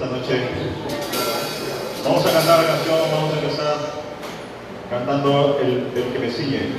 esta noche. Vamos a cantar la canción, vamos a empezar cantando el que me sigue.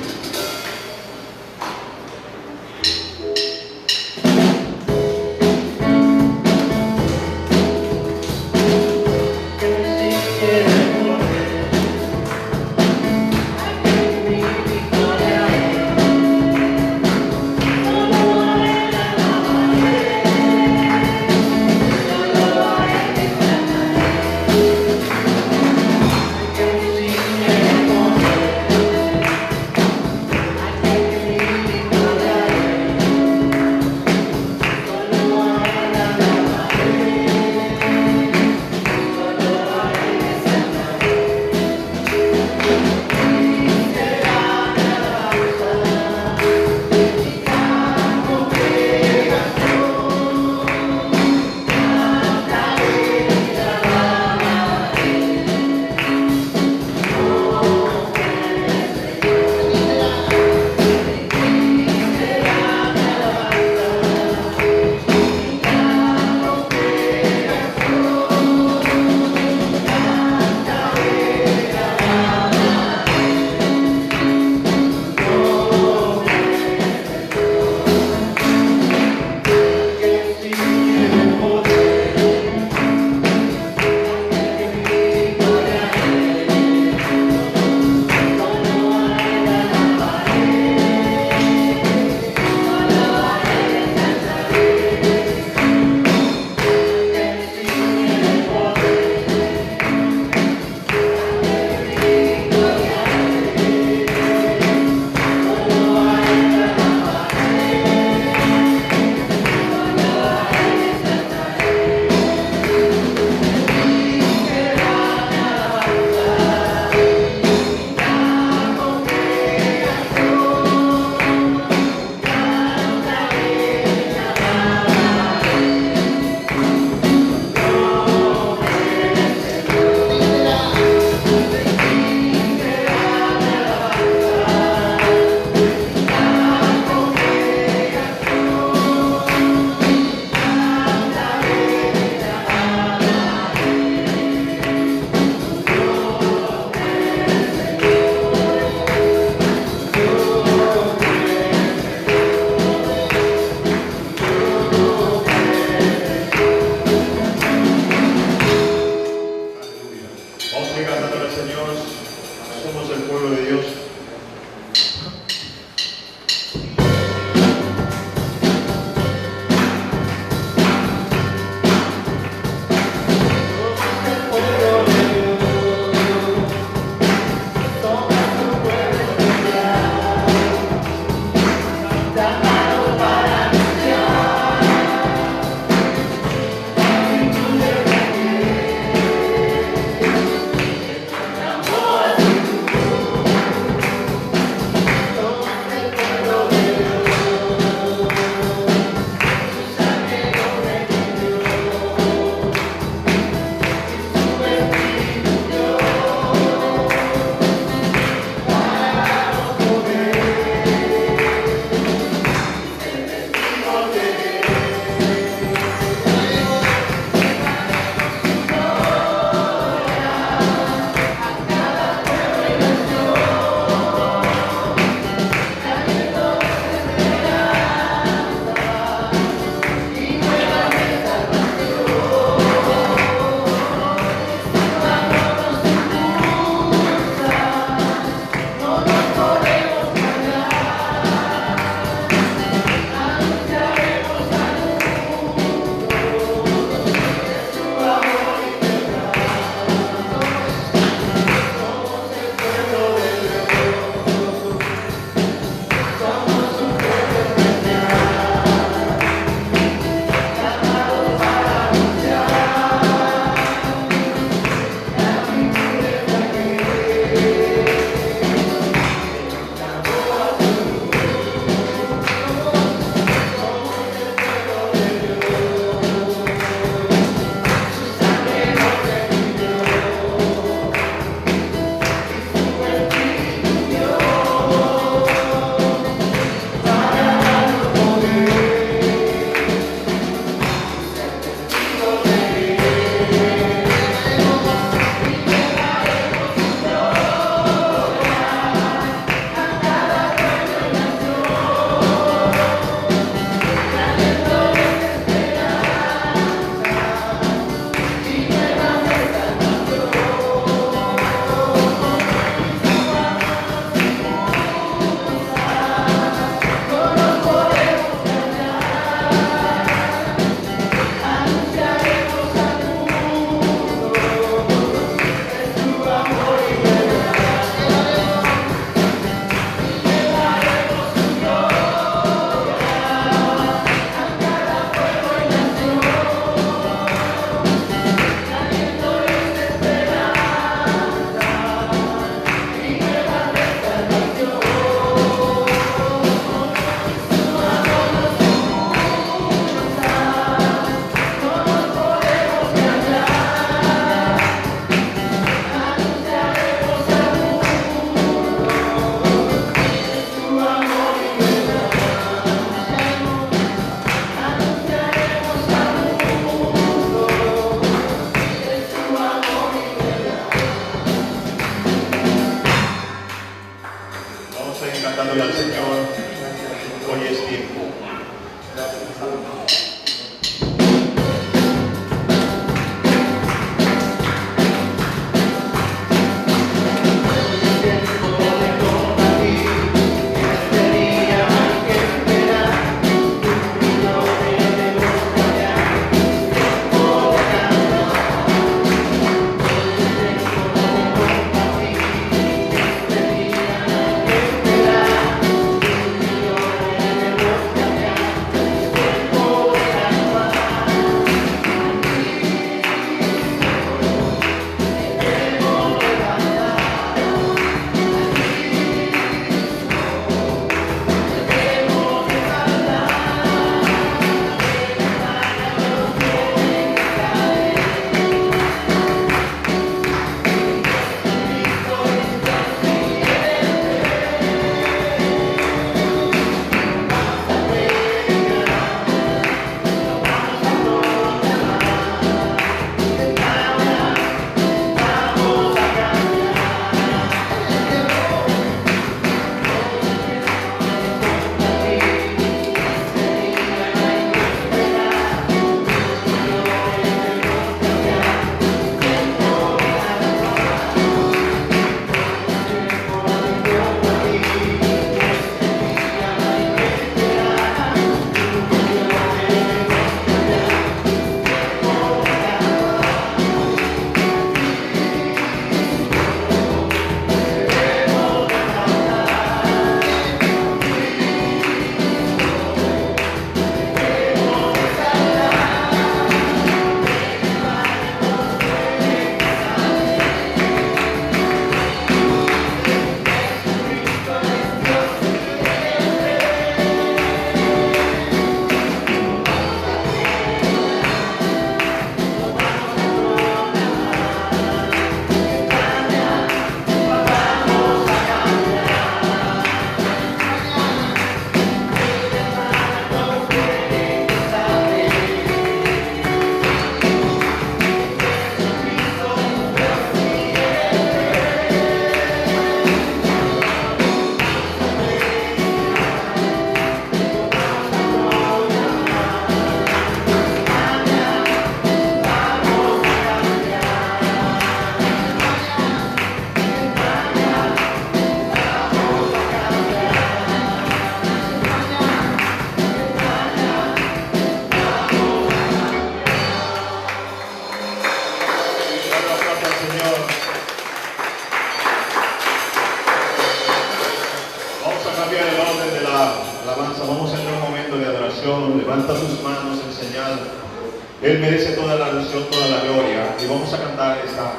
Él merece toda la adoración, toda la gloria. Y vamos a cantar esta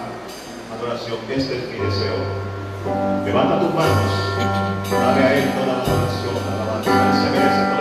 adoración. Este es mi deseo. Levanta tus manos, dale a Él toda la adoración, la alabanza. Él se merece todo.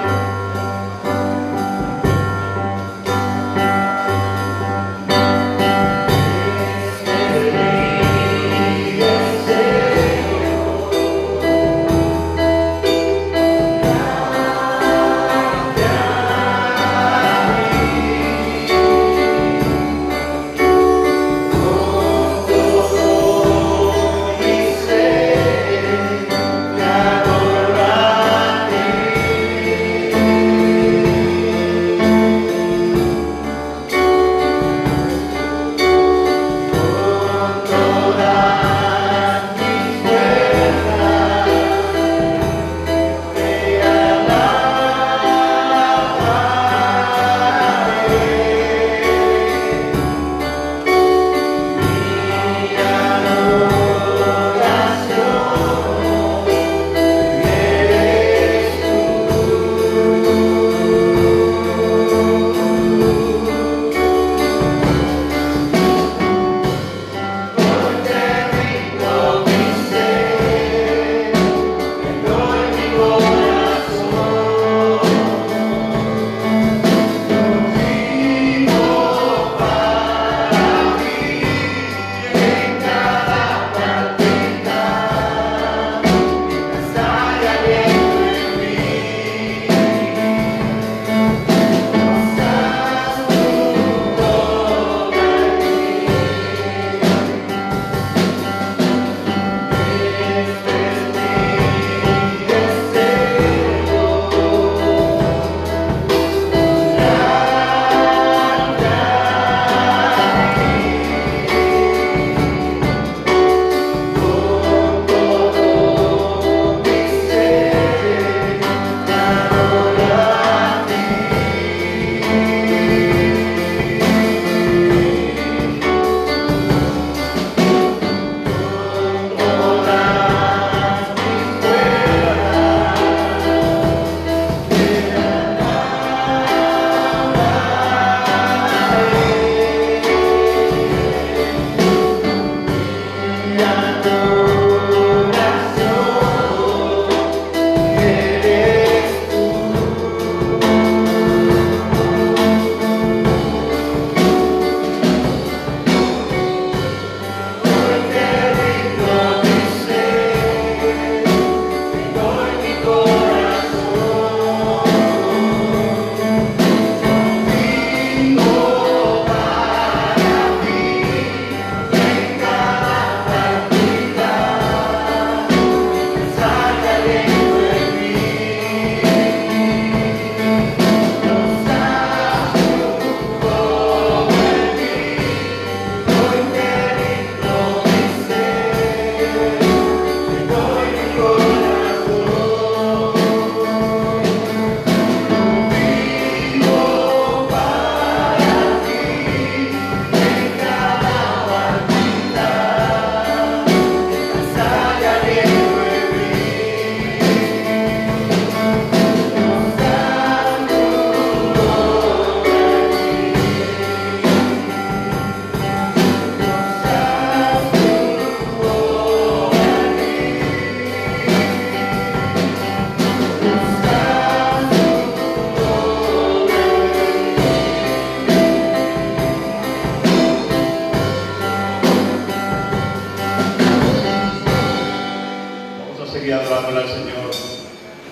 Adorándole al Señor,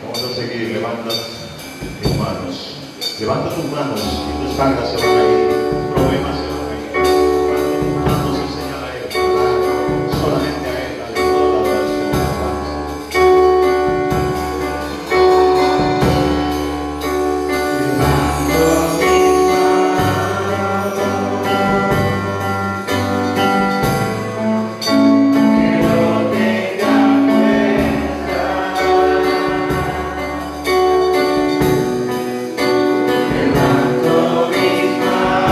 vamos a seguir. Levanta tus manos, levanta tus manos y tus cargas se van a ir, tus problemas se van a ir. Levanta tus manos y señala a Él, ¿verdad? Solamente a Él, dale toda la adoración, la alabanza. Levanto mis manos.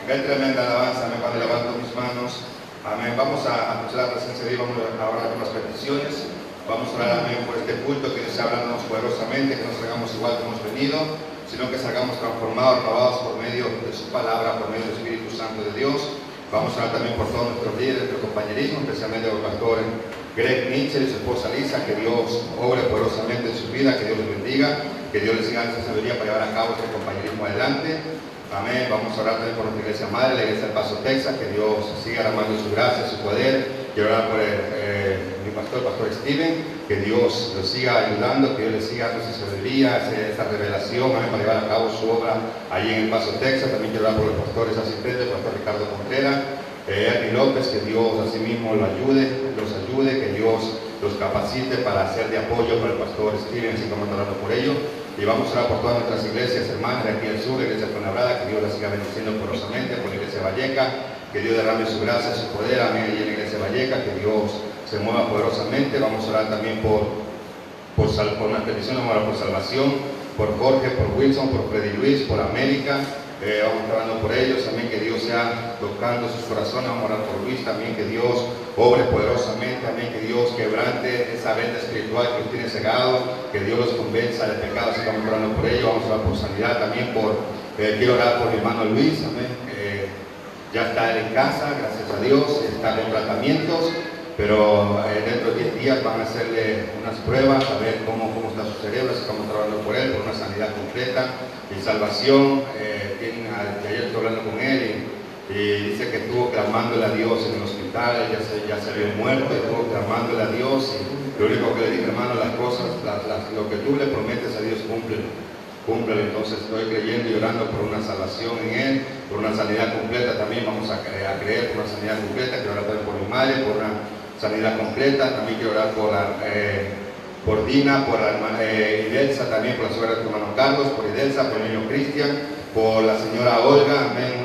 Qué tremenda alabanza, amén, Padre, levanto mis manos. Amén. Vamos a escuchar la presencia de Dios, vamos a orar con las peticiones. Vamos a orar, amén, por este culto, que Dios sea hablándonos poderosamente, que no salgamos igual que hemos venido, sino que salgamos transformados, renovados por medio de su palabra, por medio del Espíritu Santo de Dios. Vamos a orar también por todos nuestros líderes, nuestro compañerismo, especialmente por el pastor Greg Mitchell y su esposa Lisa, que Dios obre poderosamente en su vida, que Dios les bendiga, que Dios les siga esa sabiduría para llevar a cabo este compañerismo adelante. Amén. Vamos a orar también por nuestra iglesia madre, la iglesia del Paso, Texas, que Dios siga derramando su gracia, su poder. Quiero orar por mi pastor, pastor Steven, que Dios lo siga ayudando, que Dios le siga dando esa sabiduría, esa revelación, amén, para llevar a cabo su obra allí en el Paso, Texas. También quiero orar por los pastores asistentes, el pastor Ricardo Contreras, Ernie López, que Dios asimismo los ayude, que Dios los capacite para ser de apoyo para el pastor Steven, así como orando por ello. Y vamos a orar por todas nuestras iglesias hermanas de aquí al sur, la iglesia Fuenlabrada, que Dios la siga bendiciendo porosamente, por la iglesia Valleca, que Dios derrame su gracia, su poder, amén, y en la iglesia Valleca, que Dios se mueva poderosamente. Vamos a orar también por una petición, vamos a orar por salvación, por Jorge, por Wilson, por Freddy Luis, por América. Vamos orando por ellos, también que Dios sea tocando sus corazones. Vamos a orar por Luis también, que Dios obre poderosamente, también que Dios quebrante esa venda espiritual que los tiene cegado, que Dios los convenza de pecado. Así que vamos orando por ellos. Vamos a orar por sanidad también, quiero orar por mi hermano Luis, amén. Ya está él en casa, gracias a Dios, está en tratamientos, pero dentro de 10 días van a hacerle unas pruebas a ver cómo está su cerebro. Así que estamos trabajando por él, por una sanidad completa y salvación. Ayer estoy hablando con él y dice que estuvo clamándole a Dios en el hospital, ya se había muerto, y estuvo clamándole a Dios, y lo único que le dije, hermano, las cosas, lo que tú le prometes a Dios, cúmplelo. Entonces estoy creyendo y orando por una salvación en él, por una sanidad completa. También vamos a creer por una sanidad completa. Quiero orar también por mi madre, por una sanidad completa. También quiero orar por Dina, por la hermana Idelsa, también por la suegra de tu hermano Carlos, por Idelsa, por el niño Cristian, por la señora Olga, amén.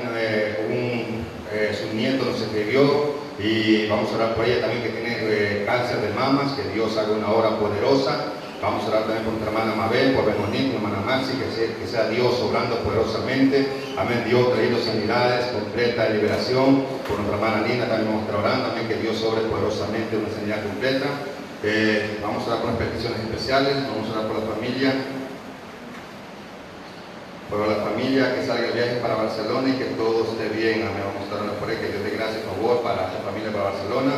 Su nieto nos escribió y vamos a orar por ella también, que tiene cáncer de mamas, que Dios haga una obra poderosa. Vamos a orar también por nuestra hermana Mabel, por Benjamín, por hermana Maxi, que sea Dios obrando poderosamente. Amén. Dios trayendo sanidades, completa de liberación. Por nuestra hermana Nina también vamos a estar orando. Amén. Que Dios obre poderosamente una sanidad completa. Vamos a orar por las peticiones especiales. Vamos a orar por la familia. Por la familia que salga el viaje para Barcelona y que todo esté bien. Amén. Vamos a estar orando por él, que Dios dé gracia y favor para la familia para Barcelona.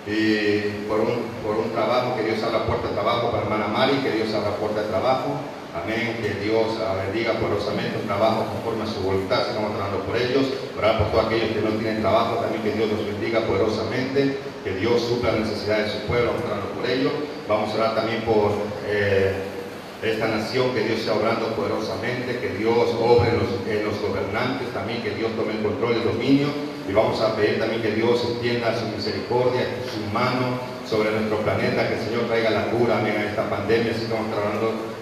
Y por un trabajo, que Dios abra puerta de trabajo para la hermana Mari, que Dios abra puerta de trabajo, amén, que Dios bendiga poderosamente un trabajo conforme a su voluntad. Estamos orando por ellos, orar por todos aquellos que no tienen trabajo, también que Dios los bendiga poderosamente, que Dios supla las necesidades de su pueblo. Vamos orando por ellos. Vamos a orar también por esta nación, que Dios sea obrando poderosamente, que Dios obre en los gobernantes también, que Dios tome el control y el dominio. Y vamos a pedir también que Dios extienda su misericordia, su mano sobre nuestro planeta, que el Señor traiga la cura, amén, a esta pandemia. Así que vamos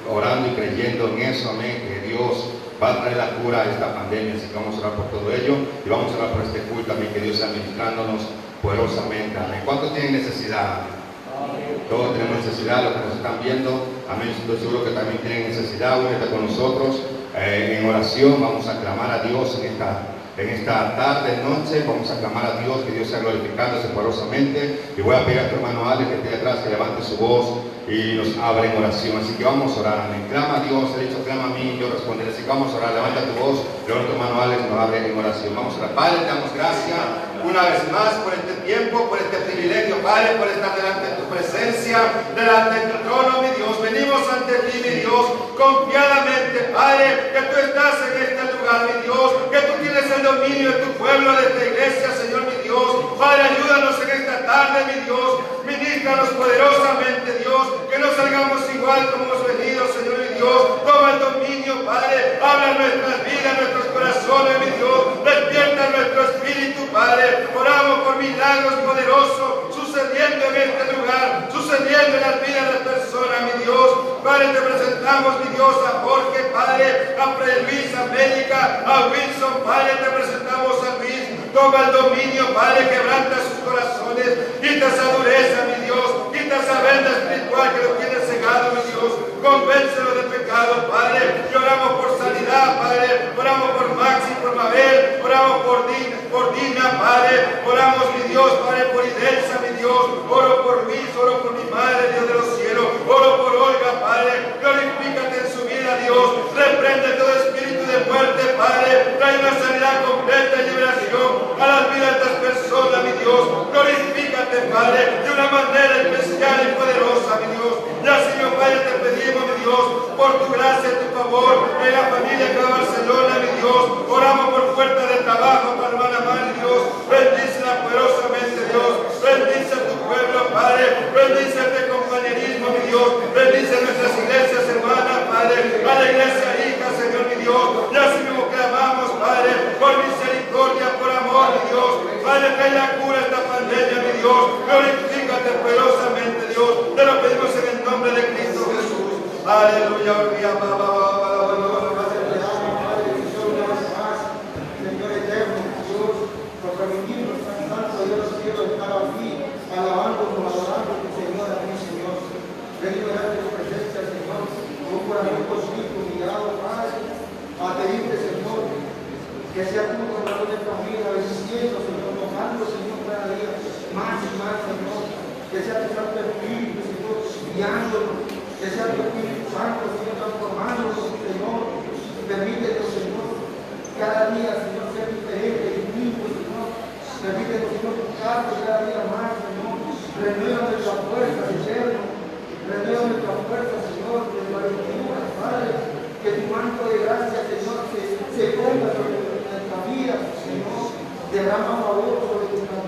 orando y creyendo en eso, amén, que Dios va a traer la cura a esta pandemia. Así que vamos a orar por todo ello y vamos a orar por este culto también, que Dios sea ministrándonos poderosamente, amén. ¿Cuántos tienen necesidad? Todos tenemos necesidad, los que nos están viendo, amén. Estoy seguro que también tienen necesidad. Únete con nosotros en oración. Vamos a clamar a Dios en esta tarde, noche. Vamos a clamar a Dios, que Dios sea glorificándose poderosamente. Y voy a pedir a tu hermano Alex, que esté atrás, que levante su voz y nos abra en oración. Así que vamos a orar, amén. Clama a Dios, he dicho clama a mí y yo responderé. Así que vamos a orar, levanta tu voz, luego tu hermano Alex nos abre en oración. Vamos a orar. Padre, te damos gracias una vez más por este tiempo, por este privilegio, Padre, por estar delante de tu presencia, delante de tu trono, mi Dios. Venimos ante ti, mi Dios, confiadamente, Padre, que tú estás en este lugar, mi Dios, que tú tienes el dominio de tu pueblo, de esta iglesia, Señor, mi Dios. Padre, ayúdanos en esta tarde, mi Dios. Ministranos poderosamente, Dios, que no salgamos igual como hemos venido, Señor, mi Dios. Toma el dominio, Padre. Habla en nuestras vidas, nuestros corazones, mi Dios. Despierta nuestro espíritu, Padre. Oramos por milagros poderosos sucediendo en este lugar, sucediendo en las vidas de las personas, mi Dios. Padre, te presentamos, mi Dios, a Jorge, Padre, a Fred Luis, a América, a Wilson, Padre, te presentamos a Luis. Toma el dominio, Padre, quebranta sus corazones, quita esa dureza, mi Dios, quita esa venda espiritual que lo tiene cegado, mi Dios. Convéncelo de pecado, Padre. Y oramos por sanidad, Padre. Oramos por Maxi, por Mabel, oramos por Dina, Padre, oramos, mi Dios, Padre, por Idelsa, mi Dios, oro por Luis, oro por mi Madre, Dios de los cielos, oro por Olga, Padre, glorifícate en su vida, Dios, reprende todo espíritu de muerte, Padre, trae una sanidad completa y liberación a las vidas de estas personas, mi Dios, glorifícate, Padre, de una manera especial y poderosa, mi Dios. Ya, Señor Padre, te pedimos, mi Dios, por tu gracia y tu favor en la familia de Barcelona, mi Dios. Oramos por fuerza de trabajo para hermana Mari, Dios. Bendícela poderosamente, Dios. Bendice a tu pueblo, Padre. Bendice este compañerismo, mi Dios. Bendice nuestras iglesias, hermanas, Padre. A la iglesia hija, Señor, mi Dios. Ya, Señor, clamamos, Padre, por misericordia, por amor, mi Dios. Padre, que haya cura esta pandemia, mi Dios. Glorifícate poderosamente, Dios. Te lo pedimos en el nombre de Cristo Jesús. Aleluya. Señor eterno, Dios, nos permitimos tanto, Dios, quiero estar aquí, alabándonos, adorándote, Señor, a mi Señor. Vengo delante de tu presencia, Señor, con un corazón contrito, humillado, Padre, a pedirte, Señor, que sea tú con la de familia, bendiciendo, Señor, tocando, Señor, cada día más y más, Señor, que sea tu Santo Espíritu, Señor, guiándonos, que sea tu Espíritu Santo, Señor, transformándonos, Señor, permítenos, Señor, cada día, Señor, ser diferente, distinto, Señor, permítenos, Señor, buscarte cada día más, Señor, renueva nuestras fuerzas, eterno, renueva nuestras fuerzas, Señor, de valentía, Padre, que tu manto de gracia, Señor, se ponga sobre nuestra vida, Señor, derrama favor sobre nuestra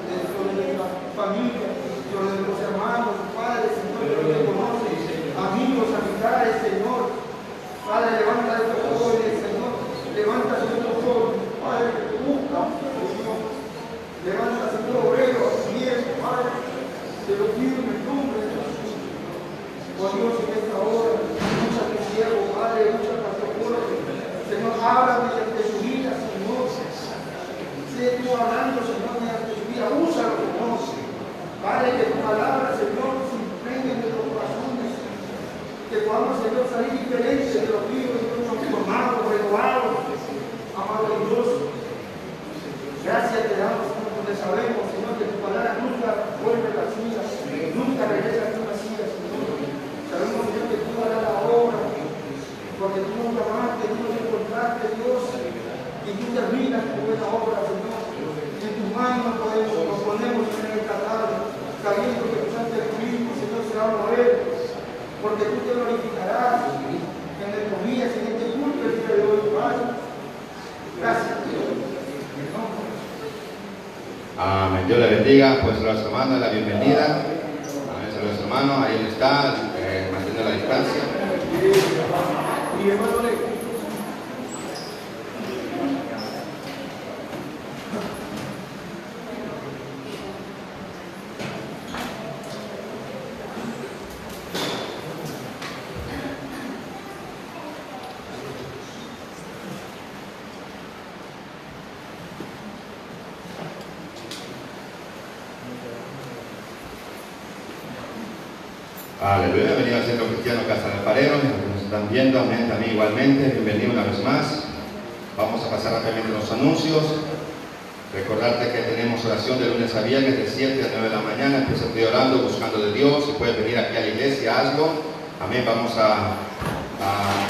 familia, sobre nuestros hermanos, Padre, Señor, que nos conocen, amigos, amistades, Señor, Padre, levanta a estos jóvenes, Señor, levanta a estos jóvenes, Padre, que te buscan, Señor, levanta a estos obreros, bien, Padre, te lo pido en el nombre de Jesús. Oh Dios, en esta hora, mucha tu siervo, Padre, mucha pasión, Señor, habla mediante su vida, Señor, sé tú hablando, Señor, mediante su vida, úsalo, Señor, Padre, que tu palabra, Señor, se impregne en nuestros corazones, que podamos, Señor, salir diferentes de los libros, Señor, transformados, renovados, amado Dios. Gracias te damos, Señor, porque sabemos, Señor, que tu palabra nunca vuelve vacía, nunca regresa a tu vacía, Señor. Sabemos, Señor, que tú harás la obra, porque tú nos llamaste, tú nos encontraste, Dios, y tú terminas tu buena obra, Señor. En tus manos nos ponemos en esta tarde, sabiendo que tu Santo Espíritu, Señor, se va a mover, porque tú te glorificarás en nuestros días, en este culto el día de hoy, Padre. Gracias, Dios. Amén. Dios le bendiga. Pues a los hermanos la bienvenida. Amén. A los hermanos, ahí está, manteniendo la distancia. Y hermano, Aleluya, bienvenido al Centro Cristiano Casa del Alfarero, los que nos están viendo, amén, también igualmente, bienvenido una vez más. Vamos a pasar rápidamente los anuncios. Recordarte que tenemos oración de lunes a viernes de 7 a 9 de la mañana, empieza a orando, buscando de Dios. Si puedes venir aquí a la iglesia, hazlo. Amén, vamos a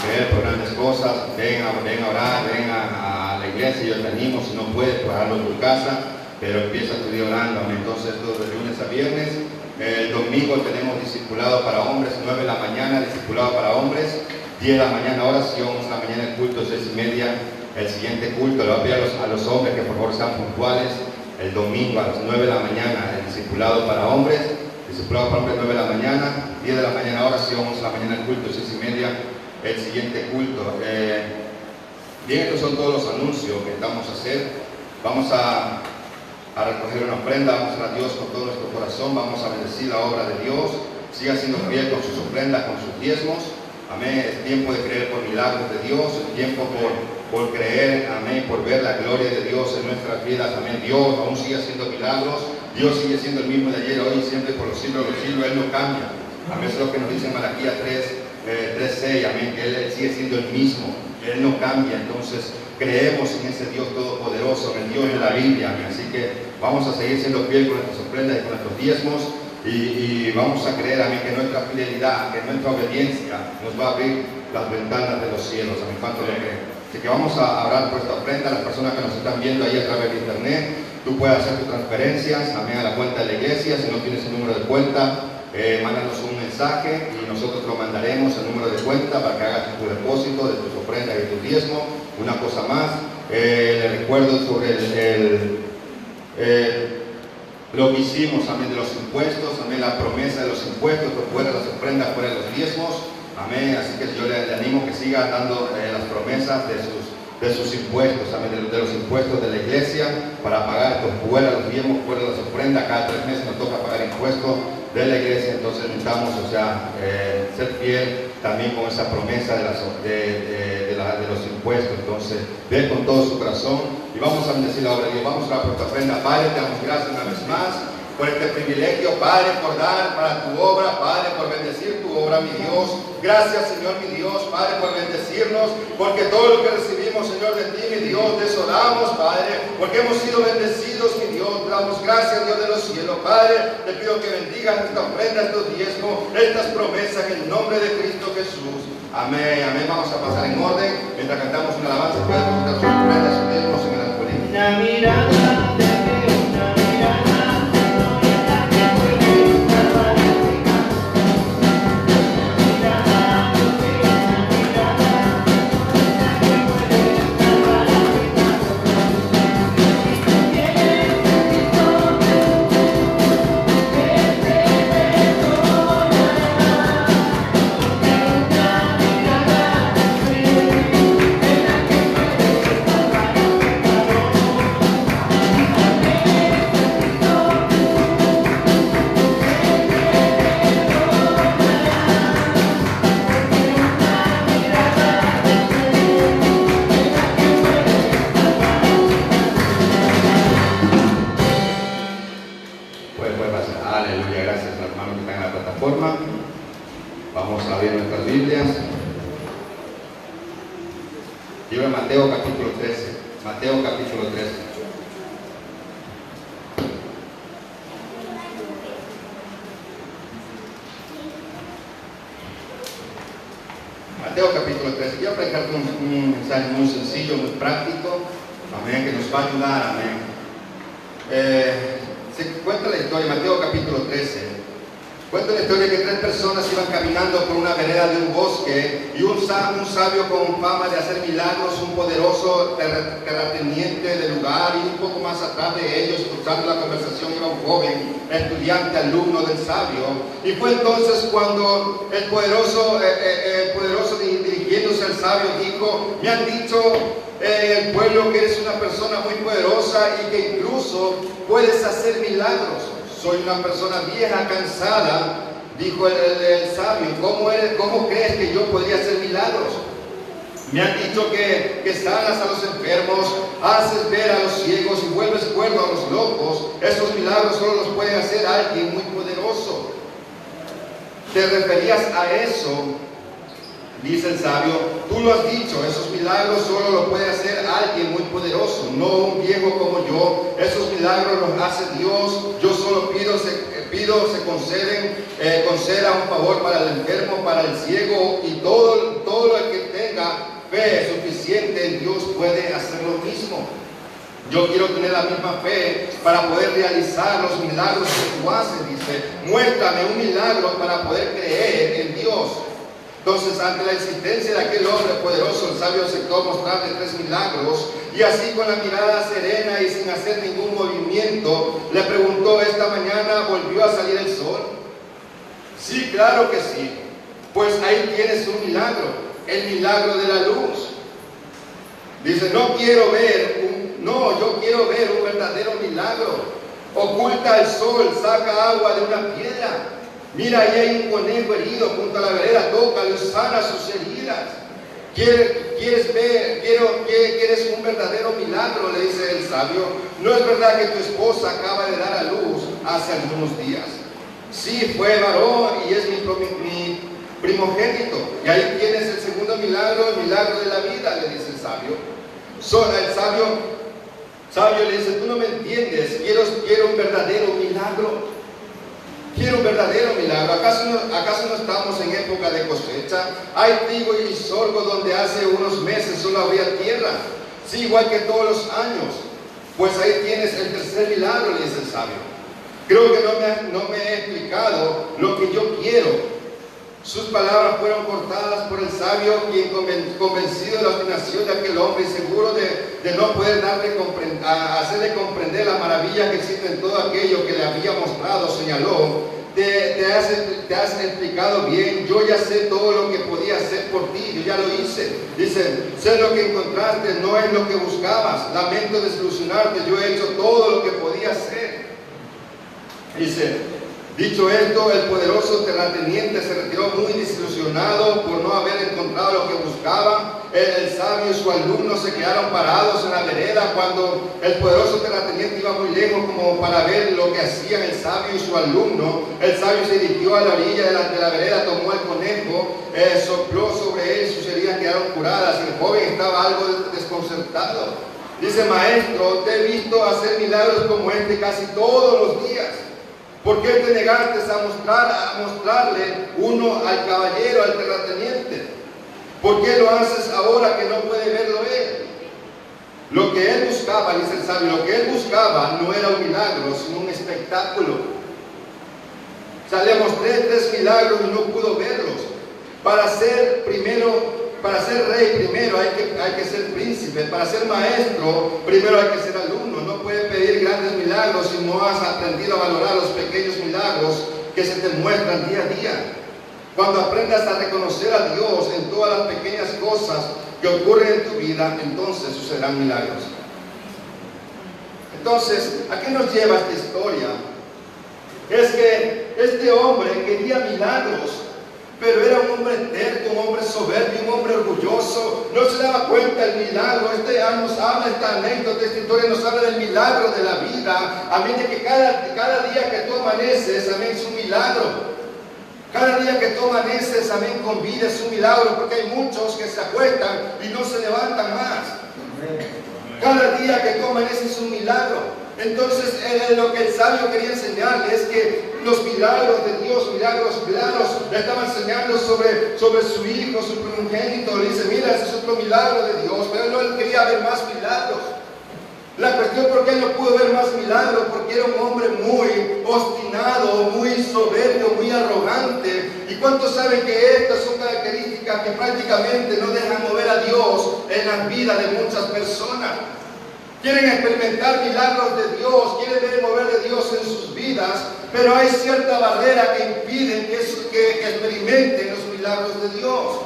creer por grandes cosas. Ven a orar, ven a la iglesia, yo te animo. Si no puedes, pues hazlo en tu casa, pero empieza a estudiar orando. Amén, entonces esto de lunes a viernes. El domingo tenemos discipulado para hombres, 9 de la mañana, discipulado para hombres, 10 de la mañana oración, 11 de la mañana el culto, 6:30 el siguiente culto. Le voy a pedir a los hombres que por favor sean puntuales. El domingo a las 9 de la mañana el discipulado para hombres, discipulado para hombres 9 de la mañana, 10 de la mañana oración, 11 de la mañana el culto, 6:30 el siguiente culto. Bien, estos son todos los anuncios que vamos a hacer. Vamos a recoger una ofrenda, vamos a Dios con todo nuestro corazón, vamos a bendecir la obra de Dios. Siga siendo fiel con sus ofrendas, con sus diezmos. Amén. Es tiempo de creer por milagros de Dios, es tiempo por creer, amén, por ver la gloria de Dios en nuestras vidas. Amén. Dios aún sigue haciendo milagros, Dios sigue siendo el mismo de ayer, hoy y siempre, por los siglos de los siglos. Él no cambia. Amén. Eso es lo que nos dice Malaquías 3:6, amén, que Él sigue siendo el mismo. Él no cambia. Entonces creemos en ese Dios todopoderoso, en el Dios de la Biblia, amén. Así que vamos a seguir siendo fieles con nuestras ofrendas y con nuestros diezmos, y vamos a creer, amén, que nuestra fidelidad, que nuestra obediencia nos va a abrir las ventanas de los cielos, amén. ¿Cuánto lo creen? Así que vamos a orar por esta ofrenda. Las personas que nos están viendo ahí a través de internet, tú puedes hacer tus transferencias, amén, a la cuenta de la iglesia. Si no tienes el número de cuenta, mándanos un mensaje y nosotros te lo mandaremos, el número de cuenta, para que hagas tu depósito de tus ofrendas y tu diezmo. Una cosa más, les recuerdo sobre lo que hicimos, amén, de los impuestos, amén, la promesa de los impuestos, por fuera de las ofrendas, fuera de los diezmos, amén. Así que yo le animo que siga dando las promesas de sus impuestos, amén, de los impuestos de la iglesia, para pagar estos fuera de los diezmos, fuera de las ofrendas. Cada 3 meses nos toca pagar impuestos de la iglesia, entonces necesitamos, ser fiel también con esa promesa de los impuestos. Entonces, ve con todo su corazón y vamos a bendecir la obra de Dios. Vamos a orar por tu ofrenda. Padre, te damos gracias una vez más por este privilegio, Padre, por dar para tu obra, Padre, por bendecir tu obra, mi Dios. Gracias, Señor, mi Dios, Padre, por bendecirnos, porque todo lo que recibimos, Señor, de ti, mi Dios, te eso damos, Padre, porque hemos sido bendecidos, mi Dios. Damos gracias, Dios de los cielos, Padre. Te pido que bendigas esta ofrenda, estos diezmos, estas promesas, en el nombre de Cristo Jesús. Amén, amén. Vamos a pasar en orden mientras cantamos una alabanza. Pueden buscar sus ofrendas, sus diezmos en el alfolí. Una mirada. Aleluya, gracias a los hermanos que están en la plataforma. Vamos a abrir nuestras Biblias. Libro de Mateo capítulo 13. Mateo capítulo 13. Mateo capítulo 13. Quiero predicarte un mensaje muy sencillo, muy práctico, amén, que nos va a ayudar, amén. Se cuenta la historia, Mateo capítulo 13. Cuenta la historia que 3 personas iban caminando por una vereda de un bosque, y un sabio con fama de hacer milagros, un poderoso terrateniente del lugar, y un poco más atrás de ellos, escuchando la conversación, iba un joven estudiante, alumno del sabio. Y fue entonces cuando el poderoso dirigiéndose al sabio dijo: me han dicho el pueblo que eres una persona muy poderosa y que incluso puedes hacer milagros. Soy una persona vieja, cansada, dijo el sabio. ¿Cómo crees que yo podría hacer milagros? Me han dicho que sanas a los enfermos, haces ver a los ciegos y vuelves cuerdo a los locos. Esos milagros solo los puede hacer alguien muy poderoso. ¿Te referías a eso? Dice el sabio, tú lo has dicho, esos milagros solo lo puede hacer alguien muy poderoso, no un viejo como yo. Esos milagros los hace Dios. Yo solo pido se conceda un favor para el enfermo, para el ciego, y todo el que tenga fe suficiente en Dios puede hacer lo mismo. Yo quiero tener la misma fe para poder realizar los milagros que tú haces, dice. Muéstrame un milagro para poder creer en Dios. Entonces, ante la existencia de aquel hombre poderoso, el sabio aceptó mostrarle 3 milagros, y así, con la mirada serena y sin hacer ningún movimiento, le preguntó: ¿esta mañana volvió a salir el sol? Sí, claro que sí. Pues ahí tienes un milagro, el milagro de la luz. Dice: yo quiero ver un verdadero milagro. Oculta el sol, saca agua de una piedra. Mira, ahí hay un conejo herido junto a la vereda, tócalo y sana sus heridas. ¿Quieres un verdadero milagro? Le dice el sabio. ¿No es verdad que tu esposa acaba de dar a luz hace algunos días? Sí, fue varón y es primogénito. Y ahí tienes el segundo milagro, el milagro de la vida, le dice el sabio. El sabio le dice, tú no me entiendes, quiero un verdadero milagro. Quiero un verdadero milagro. ¿Acaso no estamos en época de cosecha? Hay trigo y sorgo donde hace unos meses solo había tierra. Sí, igual que todos los años. Pues ahí tienes el tercer milagro, le dice el sabio. Creo que no me he explicado lo que yo quiero. Sus palabras fueron cortadas por el sabio, quien convencido de la obstinación de aquel hombre y seguro de no poder hacerle comprender la maravilla que existe en todo aquello que le había mostrado, señaló: te has explicado bien, yo ya sé todo lo que podía hacer por ti, yo ya lo hice. Dice, sé lo que encontraste, no es lo que buscabas, lamento desilusionarte, yo he hecho todo lo que podía hacer. Dice, dicho esto, el poderoso terrateniente se retiró muy desilusionado por no haber encontrado lo que buscaba. El sabio y su alumno se quedaron parados en la vereda cuando el poderoso terrateniente iba muy lejos como para ver lo que hacían el sabio y su alumno. El sabio se dirigió a la orilla de la vereda, tomó el conejo, sopló sobre él y sus heridas quedaron curadas. El joven estaba algo desconcertado. Dice, maestro, te he visto hacer milagros como este casi todos los días. ¿Por qué te negaste a mostrarle uno al caballero, al terrateniente? ¿Por qué lo haces ahora que no puede verlo él? Lo que él buscaba, dice el sabio, lo que él buscaba no era un milagro, sino un espectáculo. O sea, le mostré 3 milagros y no pudo verlos. Para ser rey primero hay que ser príncipe. Para ser maestro primero hay que ser alumno. No puedes pedir grandes milagros si no has aprendido a valorar los pequeños milagros que se te muestran día a día. Cuando aprendas a reconocer a Dios en todas las pequeñas cosas que ocurren en tu vida, entonces sucederán milagros. Entonces, ¿a qué nos lleva esta historia? Es que este hombre quería milagros, pero era un hombre terco, un hombre soberbio, un hombre orgulloso. No se daba cuenta del milagro. Nos habla esta anécdota, esta historia nos habla del milagro de la vida. Amén, de que cada día que tú amaneces, amén, es un milagro. Cada día que tú amaneces, amén, con vida es un milagro, porque hay muchos que se acuestan y no se levantan más. Cada día que tú amaneces es un milagro. Entonces, lo que el sabio quería enseñarle es que los milagros de Dios, milagros claros, le estaba enseñando sobre su hijo, su primogénito. Le dice, mira, ese es otro milagro de Dios, pero él quería ver más milagros. La cuestión por qué él no pudo ver más milagros, porque era un hombre muy obstinado, muy soberbio, muy arrogante. ¿Y cuántos saben que estas son características que prácticamente no dejan mover a Dios en la vida de muchas personas? Quieren experimentar milagros de Dios, quieren ver el mover de Dios en sus vidas, pero hay cierta barrera que impiden que experimenten los milagros de Dios.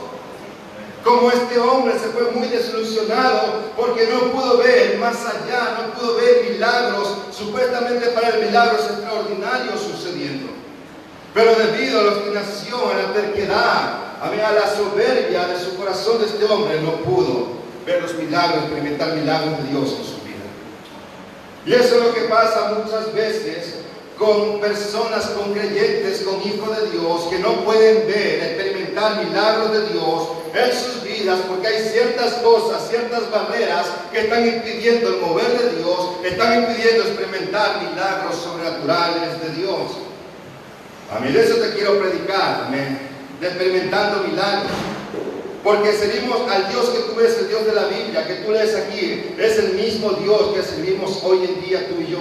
Como este hombre se fue muy desilusionado porque no pudo ver más allá, no pudo ver milagros, supuestamente para el milagros extraordinarios sucediendo. Pero debido a la obstinación, a la terquedad, a la soberbia de su corazón de este hombre, no pudo ver los milagros, experimentar milagros de Dios en su vida. Y eso es lo que pasa muchas veces con personas, con creyentes, con hijos de Dios, que no pueden ver, experimentar milagros de Dios en sus vidas, porque hay ciertas cosas, ciertas barreras que están impidiendo el mover de Dios, están impidiendo experimentar milagros sobrenaturales de Dios. A mí de eso te quiero predicar, amén, de experimentando milagros. Porque servimos al Dios que tú ves, el Dios de la Biblia, que tú lees aquí, es el mismo Dios que servimos hoy en día tú y yo.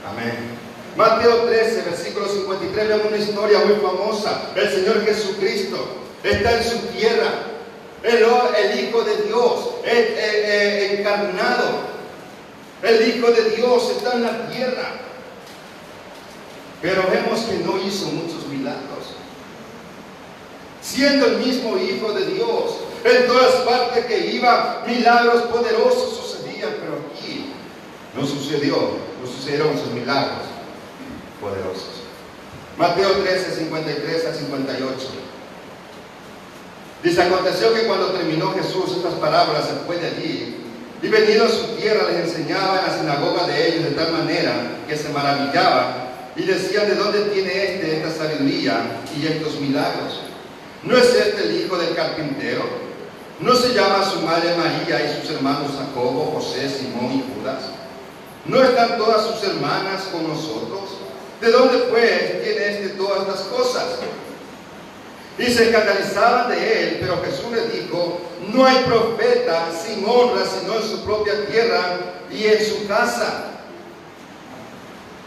Amén. Mateo 13, versículo 53, vemos una historia muy famosa. El Señor Jesucristo está en su tierra, el Hijo de Dios, encarnado. El Hijo de Dios está en la tierra. Pero vemos que no hizo muchos milagros. Siendo el mismo Hijo de Dios, en todas partes que iba, milagros poderosos sucedían, pero aquí no sucedieron sus milagros poderosos. Mateo 13, 53 a 58. Dice, aconteció que cuando terminó Jesús estas palabras, se fue de allí, y venido a su tierra les enseñaba en la sinagoga de ellos de tal manera que se maravillaban y decían, ¿de dónde tiene esta sabiduría y estos milagros? ¿No es este el hijo del carpintero? ¿No se llama su madre María y sus hermanos Jacobo, José, Simón y Judas? ¿No están todas sus hermanas con nosotros? ¿De dónde pues tiene este todas estas cosas? Y se escandalizaban de él, pero Jesús les dijo: no hay profeta sin honra sino en su propia tierra y en su casa.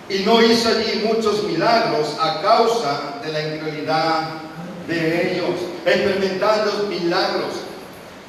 Y no hizo allí muchos milagros a causa de la incredulidad de ellos. Experimentando los milagros.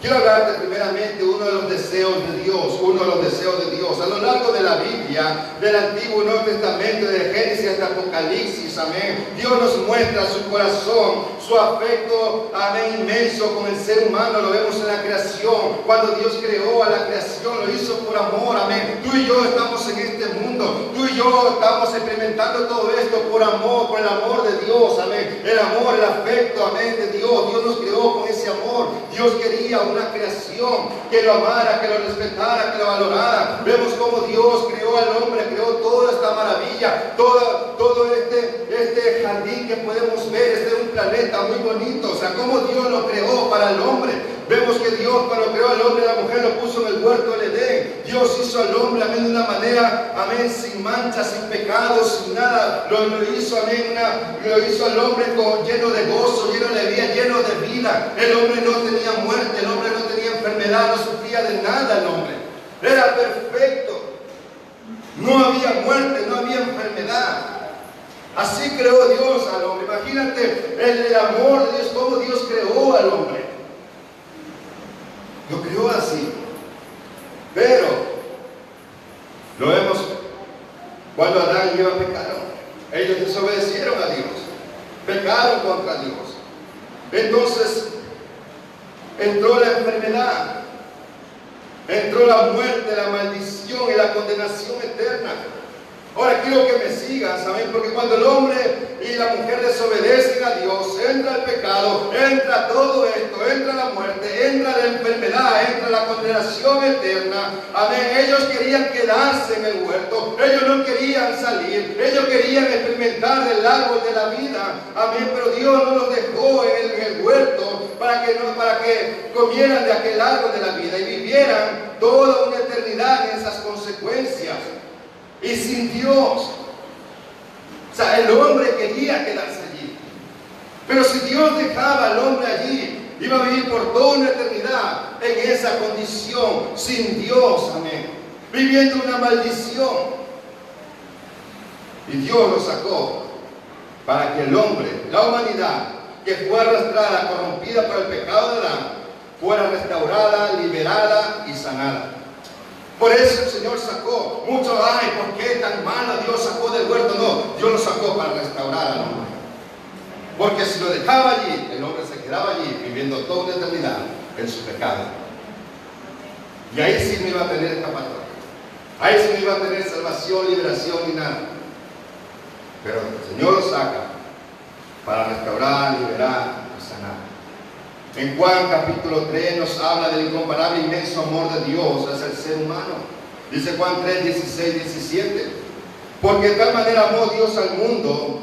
Quiero hablarte primeramente uno de los deseos de Dios, A lo largo de la Biblia, del Antiguo y Nuevo Testamento, de Génesis hasta Apocalipsis, amén, Dios nos muestra su corazón, su afecto, amén, inmenso con el ser humano. Lo vemos en la creación. Cuando Dios creó a la creación, lo hizo por amor, amén. Tú y yo estamos en este mundo, tú y yo estamos experimentando todo esto por amor, por el amor de Dios, amén. El amor, el afecto, amén, de Dios. Dios nos creó con ese amor. Dios quería una creación que lo amara, que lo respetara, que lo valorara. Vemos cómo Dios creó al hombre, creó toda esta maravilla, todo este jardín que podemos ver. Este es un planeta muy bonito, o sea, cómo Dios lo creó para el hombre. Vemos que Dios, cuando creó al hombre y a la mujer, lo puso en el huerto del Edén. Dios hizo al hombre, amén, de una manera, amén, sin mancha, sin pecado, sin nada. Lo hizo, amén, lo hizo al hombre lleno de gozo, lleno de vida, lleno de vida. El hombre no tenía muerte, el hombre no tenía enfermedad, no sufría de nada el hombre. Era perfecto. No había muerte, no había enfermedad. Así creó Dios al hombre. Imagínate el amor de Dios, cómo Dios creó al hombre. Lo creó así. Pero lo vemos cuando Adán y Eva pecaron. Ellos desobedecieron a Dios, pecaron contra Dios. Entonces entró la enfermedad, entró la muerte, la maldición y la condenación eterna. Ahora quiero que me sigas, ¿saben? Porque cuando el hombre y la mujer desobedecen a Dios, entra el pecado, entra todo esto, entra la muerte, entra la enfermedad, entra la condenación eterna. Amén. Ellos querían quedarse en el huerto, ellos no querían salir, ellos querían experimentar del árbol de la vida. Amén. Pero Dios no los dejó en el huerto para que comieran de aquel árbol de la vida y vivieran toda una eternidad en esas consecuencias. Y sin Dios, o sea, el hombre quería quedarse allí. Pero si Dios dejaba al hombre allí, iba a vivir por toda una eternidad en esa condición, sin Dios, amén, viviendo una maldición. Y Dios lo sacó para que el hombre, la humanidad, que fue arrastrada, corrompida por el pecado de Adán, fuera restaurada, liberada y sanada. Por eso el Señor sacó. Muchos, ay, ¿por qué tan malo Dios sacó del huerto? No, Dios lo sacó para restaurar al hombre. Porque si lo dejaba allí, el hombre se quedaba allí viviendo toda una eternidad en su pecado. Y ahí sí no iba a tener escapatoria. Ahí sí no iba a tener salvación, liberación ni nada. Pero el Señor lo saca para restaurar, liberar y sanar. En Juan capítulo 3 nos habla del incomparable inmenso amor de Dios hacia el ser humano. Dice Juan 3, 16, 17. Porque de tal manera amó Dios al mundo,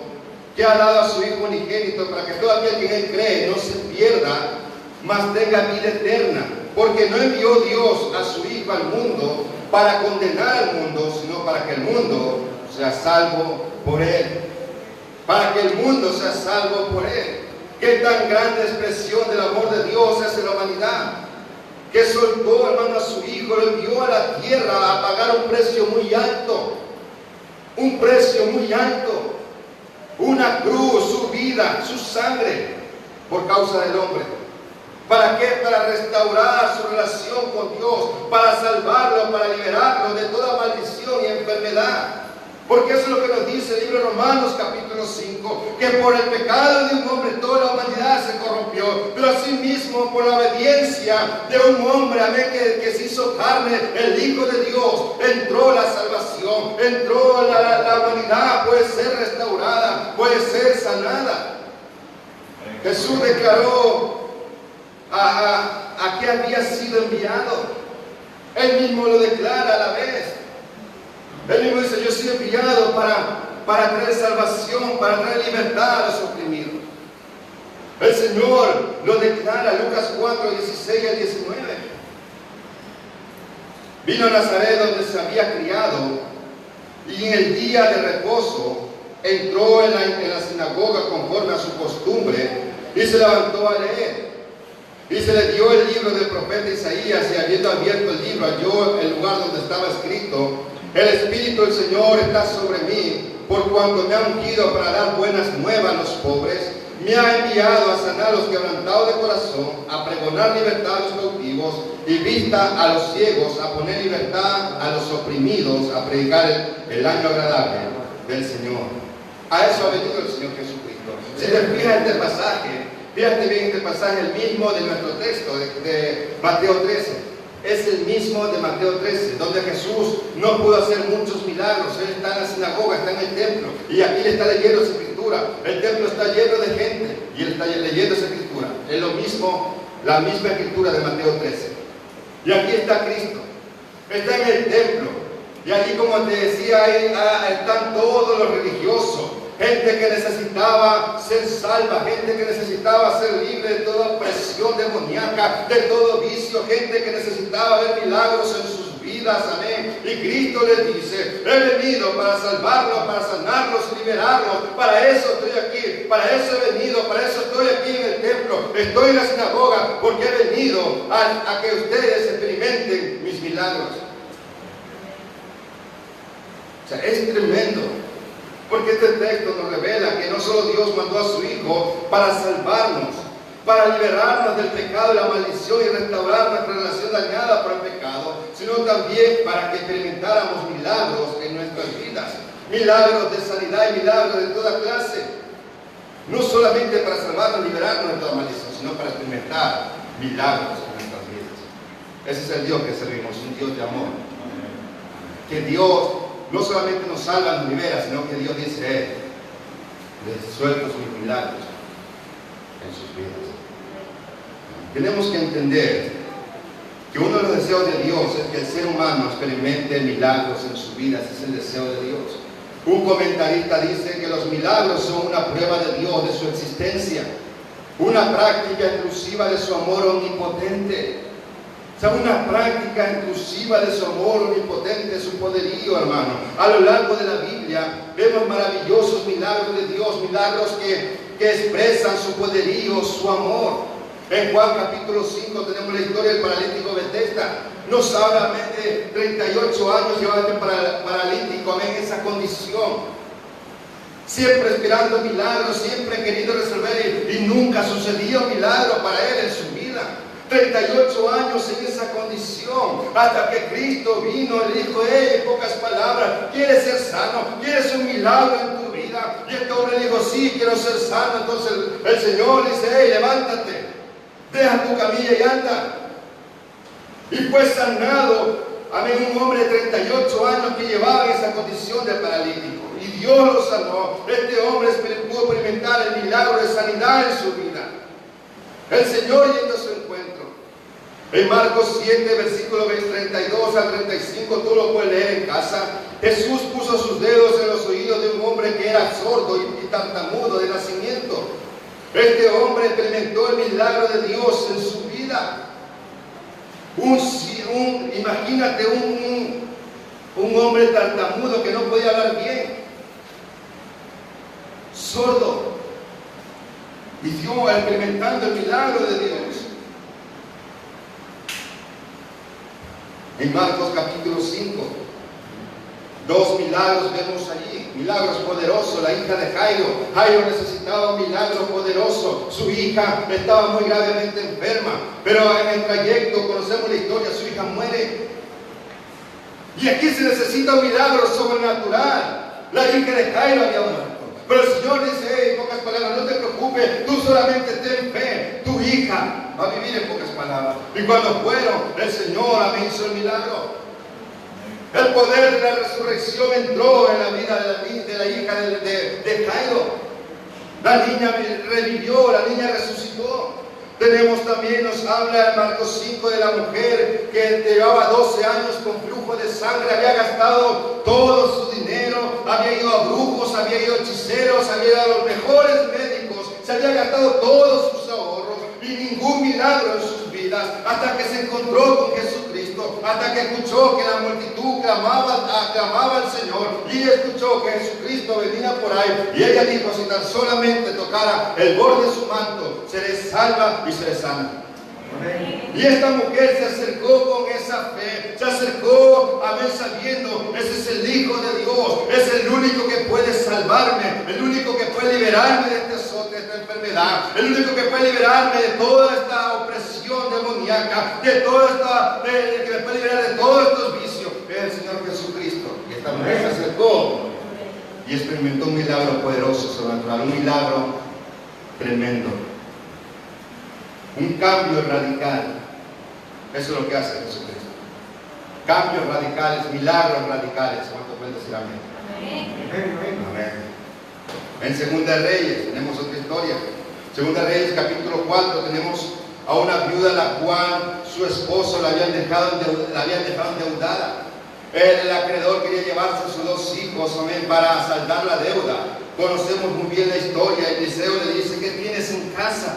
que ha dado a su Hijo unigénito, para que todo aquel que en él cree no se pierda, mas tenga vida eterna. Porque no envió Dios a su Hijo al mundo para condenar al mundo, sino para que el mundo sea salvo por él. Para que el mundo sea salvo por él. Qué tan grande expresión del amor de Dios hacia la humanidad, que soltó, hermano, a su Hijo, lo envió a la tierra a pagar un precio muy alto, una cruz, su vida, su sangre, por causa del hombre. ¿Para qué? Para restaurar su relación con Dios, para salvarlo, para liberarlo de toda maldición y enfermedad. Porque eso es lo que nos dice el libro de Romanos capítulo 5, que por el pecado de un hombre toda la humanidad se corrompió, pero asimismo por la obediencia de un hombre, amén, que se hizo carne, el Hijo de Dios, entró la salvación, entró la humanidad, puede ser restaurada, puede ser sanada. Jesús declaró a qué había sido enviado. Él mismo lo declara a la vez. Él mismo dice: yo soy enviado para traer salvación, para traer libertad a los oprimidos. El Señor lo declara, Lucas 4, 16 al 19. Vino a Nazaret donde se había criado, y en el día de reposo entró en la sinagoga conforme a su costumbre, y se levantó a leer. Y se le dio el libro del profeta Isaías, y habiendo abierto el libro, halló el lugar donde estaba escrito: el Espíritu del Señor está sobre mí, por cuanto me ha ungido para dar buenas nuevas a los pobres, me ha enviado a sanar a los quebrantados de corazón, a pregonar libertad a los cautivos y vista a los ciegos, a poner libertad a los oprimidos, a predicar el año agradable del Señor. A eso ha venido el Señor Jesucristo. Si te fijas en este pasaje, fíjate bien este pasaje, el mismo de nuestro texto, de Mateo 13. Es el mismo de Mateo 13, donde Jesús no pudo hacer muchos milagros. Él está en la sinagoga, está en el templo, y aquí le está leyendo esa escritura. El templo está lleno de gente, y él está leyendo esa escritura. Es lo mismo, la misma escritura de Mateo 13. Y aquí está Cristo, está en el templo, y allí, como te decía, ahí están todos los religiosos. Gente que necesitaba ser salva, gente que necesitaba ser libre de toda presión demoníaca, de todo vicio, gente que necesitaba ver milagros en sus vidas, amén. Y Cristo les dice: he venido para salvarlos, para sanarlos, liberarlos. Para eso estoy aquí, para eso he venido, para eso estoy aquí en el templo, estoy en la sinagoga, porque he venido a que ustedes experimenten mis milagros. O sea, es tremendo. Porque este texto nos revela que no solo Dios mandó a su Hijo para salvarnos, para liberarnos del pecado y la maldición y restaurar nuestra relación dañada por el pecado, sino también para que experimentáramos milagros en nuestras vidas, milagros de sanidad y milagros de toda clase. No solamente para salvarnos, liberarnos de toda maldición, sino para experimentar milagros en nuestras vidas. Ese es el Dios que servimos, un Dios de amor. Que Dios no solamente nos salva, nos libera, sino que Dios dice: les suelto sus milagros en sus vidas. Tenemos que entender que uno de los deseos de Dios es que el ser humano experimente milagros en sus vidas. Es el deseo de Dios. Un comentarista dice que los milagros son una prueba de Dios, de su existencia, una práctica exclusiva de su amor omnipotente. O sea, una práctica inclusiva de su amor omnipotente, de su poderío, hermano. A lo largo de la Biblia vemos maravillosos milagros de Dios, milagros que expresan su poderío, su amor. En Juan capítulo 5 tenemos la historia del paralítico Betesda. Nos habla de 38 años llevaba este paralítico en esa condición. Siempre esperando milagros, siempre queriendo resolver, y nunca sucedió milagro para él en su vida. 38 años en esa condición, hasta que Cristo vino y le dijo: en pocas palabras, ¿quieres ser sano? ¿Quieres un milagro en tu vida? Y este hombre dijo: sí, quiero ser sano. Entonces el Señor dice: levántate, deja tu camilla y anda. Y fue sanado, amén, un hombre de 38 años que llevaba esa condición de paralítico, y Dios lo sanó. Este hombre pudo experimentar el milagro de sanidad en su vida. El Señor yendo a su encuentro. En Marcos 7, versículos 32 al 35, tú lo puedes leer en casa. Jesús puso sus dedos en los oídos de un hombre que era sordo y tartamudo de nacimiento. Este hombre experimentó el milagro de Dios en su vida. Imagínate un hombre tartamudo que no podía hablar bien, sordo, y Dios experimentando el milagro de Dios. En Marcos capítulo 5, dos milagros vemos allí, milagros poderosos. La hija de Jairo necesitaba un milagro poderoso. Su hija estaba muy gravemente enferma, pero en el trayecto, conocemos la historia, su hija muere. Y aquí se necesita un milagro sobrenatural. La hija de Jairo había muerto, pero el Señor dice: en pocas palabras, no te preocupes, tú solamente ten fe, tu hija va a vivir, en pocas palabras. Y cuando fueron, el Señor me hizo el milagro. El poder de la resurrección entró en la vida de la hija de Jairo. La niña revivió, la niña resucitó. Tenemos también, nos habla en Marcos 5 de la mujer que llevaba 12 años con flujo de sangre, había gastado todo su dinero, había ido a brujos, había ido a hechiceros, había ido a los mejores médicos se había gastado todos sus ahorros y ningún milagro en sus vidas, hasta que se encontró con Jesucristo, hasta que escuchó que la multitud clamaba al Señor y escuchó que Jesucristo venía por ahí. Y ella dijo: si tan solamente tocara el borde de su manto, seré salva y seré sana. Y esta mujer se acercó con esa fe, se acercó a ver sabiendo: ese es el Hijo de Dios, es el único que puede salvarme, el único que puede liberarme de esta enfermedad, el único que puede liberarme de toda esta opresión demoníaca, que me puede liberar de todos estos vicios, es el Señor Jesucristo. Y esta mujer se acercó y experimentó un milagro poderoso, sobrenatural, un milagro tremendo. Un cambio radical. Eso es lo que hace Jesucristo. Cambios radicales, milagros radicales. ¿Cuánto pueden decir amén? Amén. En Segunda de Reyes tenemos otra historia. Segunda de Reyes capítulo 4 tenemos a una viuda a la cual su esposo la habían dejado endeudada. El acreedor quería llevarse a sus 2 hijos, amén, para saldar la deuda. Conocemos muy bien la historia. Eliseo le dice: ¿qué tienes en casa?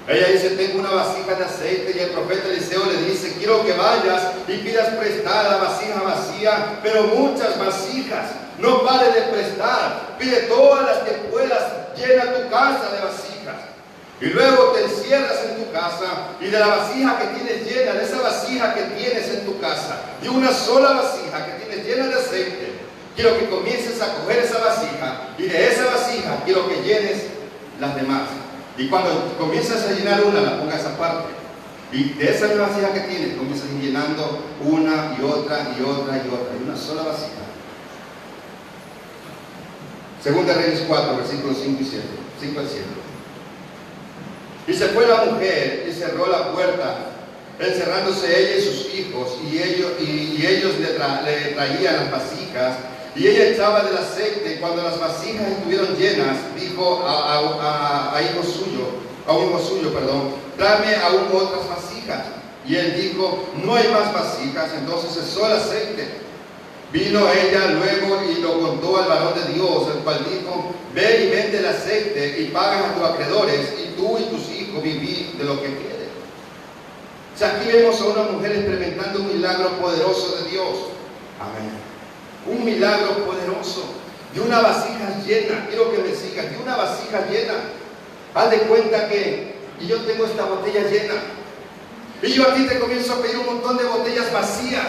Ella dice: tengo una vasija de aceite. Y el profeta Eliseo le dice: quiero que vayas y pidas prestada vasija vacía, pero muchas vasijas. No pares de prestar, pide todas las que puedas, llena tu casa de vasijas. Y luego te encierras en tu casa, y de la vasija que tienes llena, de esa vasija que tienes en tu casa, y una sola vasija que tienes llena de aceite, quiero que comiences a coger esa vasija, y de esa vasija quiero que llenes las demás. Y cuando comienzas a llenar una, la pongas aparte. Y de esa misma vasija que tienes, comienzas llenando una y otra y otra y otra. Y una sola vasija. Segunda Reyes 4, versículos 5 al 7. Y se fue la mujer y cerró la puerta, encerrándose ella y sus hijos. Y ellos le traían las vasijas. Y ella echaba del aceite. Y cuando las vasijas estuvieron llenas, dijo a un hijo suyo, tráeme aún otras vasijas. Y él dijo: no hay más vasijas. Entonces cesó el aceite. Vino ella luego y lo contó al varón de Dios, el cual dijo: ve y vende el aceite y pagas a tus acreedores, y tú y tus hijos vivid de lo que quede. O sea, aquí vemos a una mujer experimentando un milagro poderoso de Dios. Amén. Un milagro poderoso, de una vasija llena. Quiero que me sigas, de una vasija llena. Haz de cuenta que y yo tengo esta botella llena, y yo a ti te comienzo a pedir un montón de botellas vacías,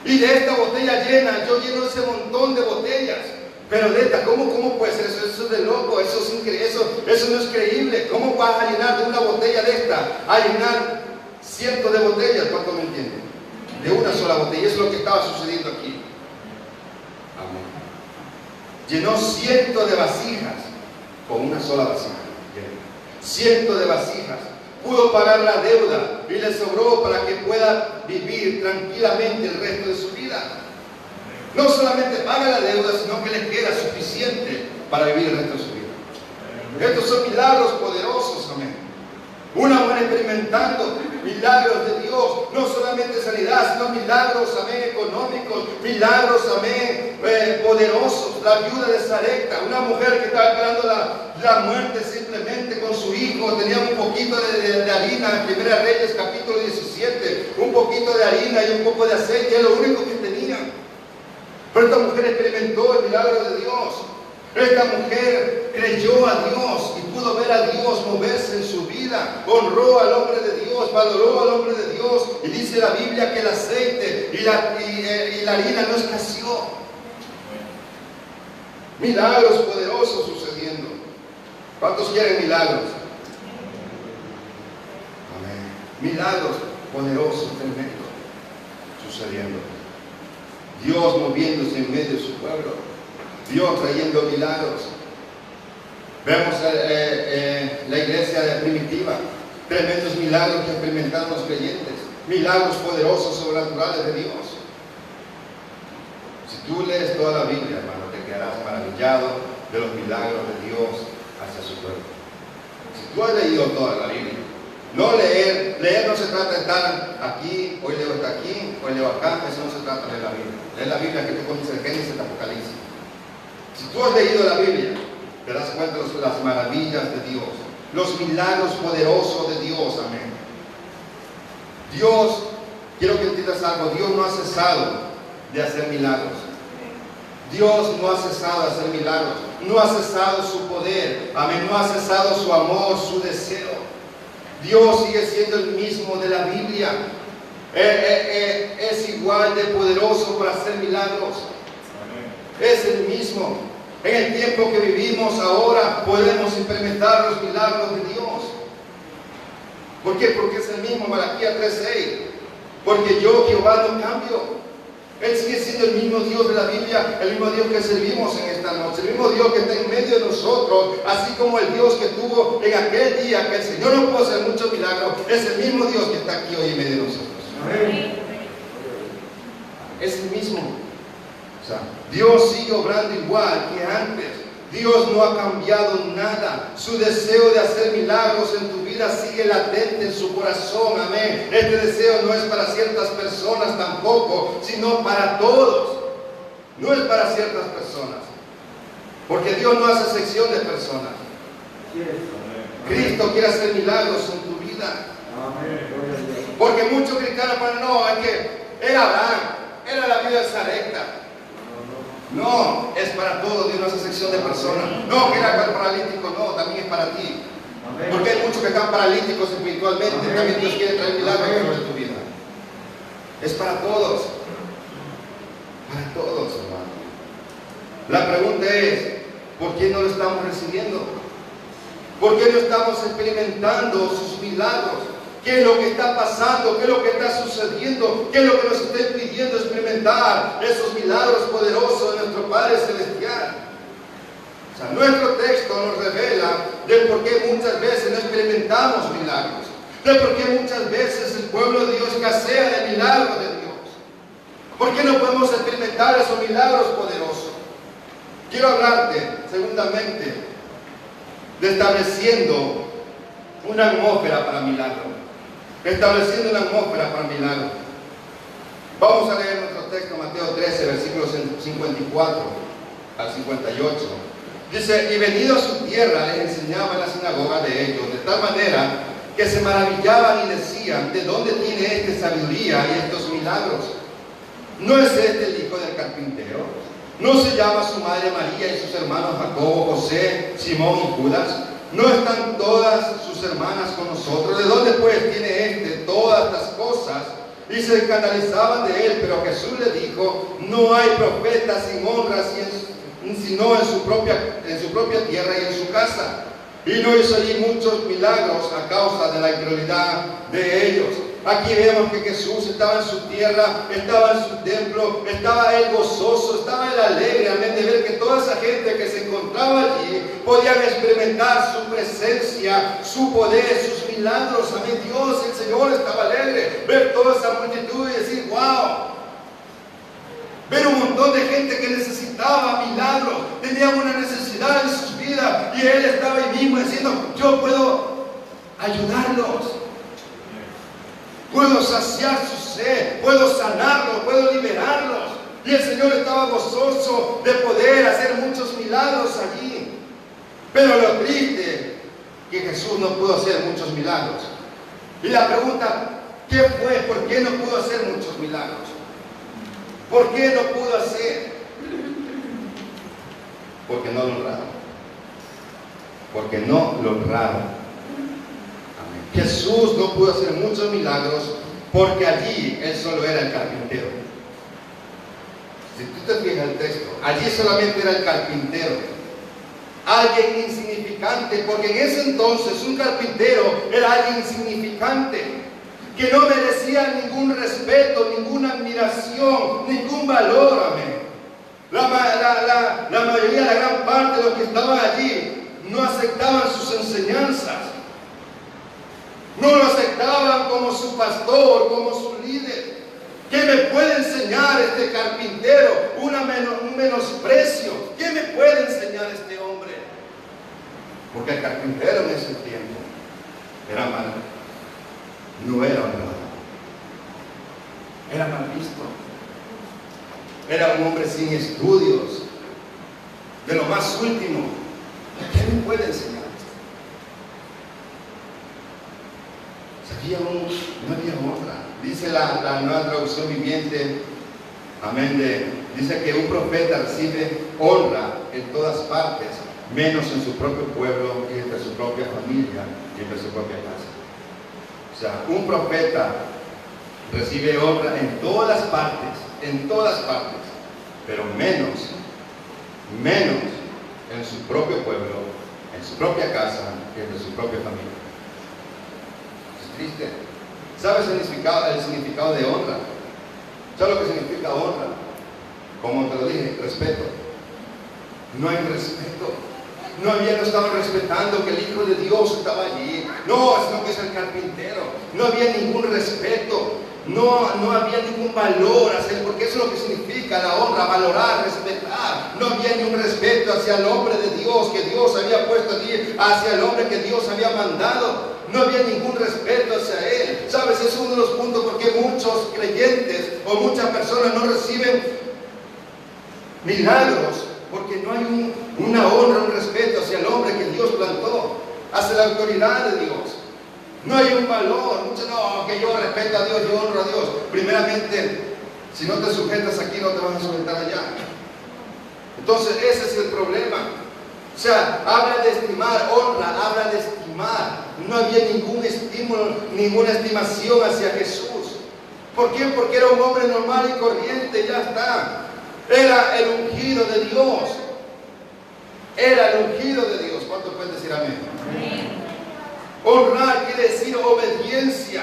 y de esta botella llena yo lleno ese montón de botellas. Pero de esta, ¿cómo puede ser eso? Eso es de loco, eso no es creíble. ¿Cómo vas a llenar de una botella de esta a llenar cientos de botellas? ¿Cuánto me entienden? De una sola botella. Eso es lo que estaba sucediendo aquí. Amén. Llenó cientos de vasijas con una sola vasija. Cientos de vasijas. Pudo pagar la deuda y le sobró para que pueda vivir tranquilamente el resto de su vida. No solamente paga la deuda, sino que le queda suficiente para vivir el resto de su vida. Estos son milagros poderosos, amén. Una mujer experimentando milagros de Dios, no solamente sanidad, sino milagros, amén, económicos, milagros, amén, poderosos. La viuda de Sarepta, una mujer que estaba esperando la muerte simplemente con su hijo, tenía un poquito de harina, en Primera Reyes capítulo 17, un poquito de harina y un poco de aceite, es lo único que tenía. Pero esta mujer experimentó el milagro de Dios. Esta mujer creyó a Dios y pudo ver a Dios moverse en su vida. Honró al hombre de Dios, valoró al hombre de Dios. Y dice la Biblia que el aceite y la harina no escaseó. Milagros poderosos sucediendo. ¿Cuántos quieren milagros? Amén. Milagros poderosos, tremendos, sucediendo. Dios moviéndose en medio de su pueblo. Dios trayendo milagros. Vemos la iglesia primitiva, tremendos milagros que experimentaron los creyentes, milagros poderosos, sobrenaturales de Dios. Si tú lees toda la Biblia, hermano, te quedarás maravillado de los milagros de Dios hacia su pueblo. Si tú has leído toda la Biblia, no leer no se trata de estar aquí, hoy leo hasta aquí, hoy leo acá, eso no se trata de leer la Biblia. Leer la Biblia que tú conoces el Génesis y el Apocalipsis. Si tú has leído la Biblia, te das cuenta de las maravillas de Dios, los milagros poderosos de Dios. Amén. Dios, quiero que entiendas algo, Dios no ha cesado de hacer milagros. Dios no ha cesado de hacer milagros, no ha cesado su poder, amén, no ha cesado su amor, su deseo. Dios sigue siendo el mismo de la Biblia. Es igual de poderoso para hacer milagros. Es el mismo. En el tiempo que vivimos ahora podemos experimentar los milagros de Dios. ¿Por qué? Porque es el mismo. Malaquías 3:6. Porque yo, Jehová, no cambio. Él sigue siendo el mismo Dios de la Biblia, el mismo Dios que servimos en esta noche, el mismo Dios que está en medio de nosotros, así como el Dios que tuvo en aquel día que el Señor no pudo hacer muchos milagros, es el mismo Dios que está aquí hoy en medio de nosotros. Amén. Es el mismo. O sea, Dios sigue obrando igual que antes. Dios no ha cambiado nada. Su deseo de hacer milagros en tu vida sigue latente en su corazón. Amén. Este deseo no es para ciertas personas tampoco, sino para todos. No es para ciertas personas. Porque Dios no hace sección de personas. Cristo quiere hacer milagros en tu vida. Porque muchos criticaron, pero no, es que era Abraham, era la vida de Sarepta. No, es para todos. Dios no hace sección de personas. No, que era paralítico, no, también es para ti. Porque hay muchos que están paralíticos espiritualmente. También Dios quiere traer milagros sobre tu vida. Es para todos. Para todos, hermano. La pregunta es, ¿por qué no lo estamos recibiendo? ¿Por qué no estamos experimentando sus milagros? ¿Qué es lo que está pasando? ¿Qué es lo que está sucediendo? ¿Qué es lo que nos está impidiendo experimentar esos milagros poderosos de nuestro Padre Celestial? O sea, nuestro texto nos revela del por qué muchas veces no experimentamos milagros, del por qué muchas veces el pueblo de Dios escasea de milagros de Dios. ¿Por qué no podemos experimentar esos milagros poderosos? Quiero hablarte, segundamente, de estableciendo una atmósfera para milagros. Estableciendo una atmósfera para milagros. Vamos a leer nuestro texto, Mateo 13, versículos 54 al 58. Dice, y venido a su tierra, les enseñaba en la sinagoga de ellos, de tal manera que se maravillaban y decían, ¿de dónde tiene este sabiduría y estos milagros? ¿No es este el hijo del carpintero? ¿No se llama su madre María y sus hermanos Jacobo, José, Simón y Judas? ¿No están todas sus hermanas con nosotros? ¿De dónde pues tiene este todas estas cosas? Y se escandalizaban de él, pero Jesús le dijo, no hay profeta sin honra sino en su propia tierra y en su casa. Y no hizo allí muchos milagros a causa de la incredulidad de ellos. Aquí vemos que Jesús estaba en su tierra, estaba en su templo, estaba él gozoso, estaba él alegre, amén, de ver que toda esa gente que se encontraba allí podían experimentar su presencia, su poder, sus milagros, amén. Dios, el Señor estaba alegre, ver toda esa multitud y decir, wow. Ver un montón de gente que necesitaba milagros, tenían una necesidad en sus vidas y él estaba ahí mismo diciendo, yo puedo ayudarlos. Puedo saciar su sed, puedo sanarlos, puedo liberarlos. Y el Señor estaba gozoso de poder hacer muchos milagros allí. Pero lo triste que Jesús no pudo hacer muchos milagros. Y la pregunta, ¿qué fue? ¿Por qué no pudo hacer muchos milagros? ¿Por qué no pudo hacer? Porque no lo honraron. Porque no lo honraron. Jesús no pudo hacer muchos milagros porque allí él solo era el carpintero. Si tú te fijas el texto, allí solamente era el carpintero, alguien insignificante, porque en ese entonces un carpintero era alguien insignificante que no merecía ningún respeto, ninguna admiración, ningún valor. Amén. La mayoría, la gran parte de los que estaban allí no aceptaban sus enseñanzas. No lo aceptaban como su pastor, como su líder. ¿Qué me puede enseñar este carpintero? Un menosprecio. ¿Qué me puede enseñar este hombre? Porque el carpintero en ese tiempo era mal. No era honrado. Era mal visto. Era un hombre sin estudios. De lo más último. ¿Quién puede enseñar esto? No había honra. Dice la nueva traducción viviente, amén, dice que un profeta recibe honra en todas partes, menos en su propio pueblo y entre su propia familia y entre su propia casa. O sea, un profeta recibe honra en todas partes, pero menos en su propio pueblo, en su propia casa y entre su propia familia. Es triste. ¿Sabes el significado de honra? ¿Sabes lo que significa honra? Como te lo dije, respeto. No hay respeto. No estaban respetando que el Hijo de Dios estaba allí. No, sino que es el carpintero. No había ningún respeto. No había ningún valor hacia él, porque eso es lo que significa la honra, valorar, respetar. No había ningún respeto hacia el hombre de Dios que Dios había puesto allí, hacia el hombre que Dios había mandado. No había ningún respeto hacia él. ¿Sabes? Ese es uno de los puntos por qué muchos creyentes o muchas personas no reciben milagros, porque no hay una honra, un respeto hacia el hombre que Dios plantó, hacia la autoridad de Dios. No hay un valor. Muchos no, que yo respeto a Dios, yo honro a Dios. Primeramente, si no te sujetas aquí, no te vas a sujetar allá. Entonces, ese es el problema. O sea, habla de estimar, honra, habla de estimar. No había ningún estímulo, ninguna estimación hacia Jesús. ¿Por qué? Porque era un hombre normal y corriente, ya está. Era el ungido de Dios. Era el ungido de Dios. ¿Cuánto pueden decir amén? Amén. Honrar quiere decir obediencia.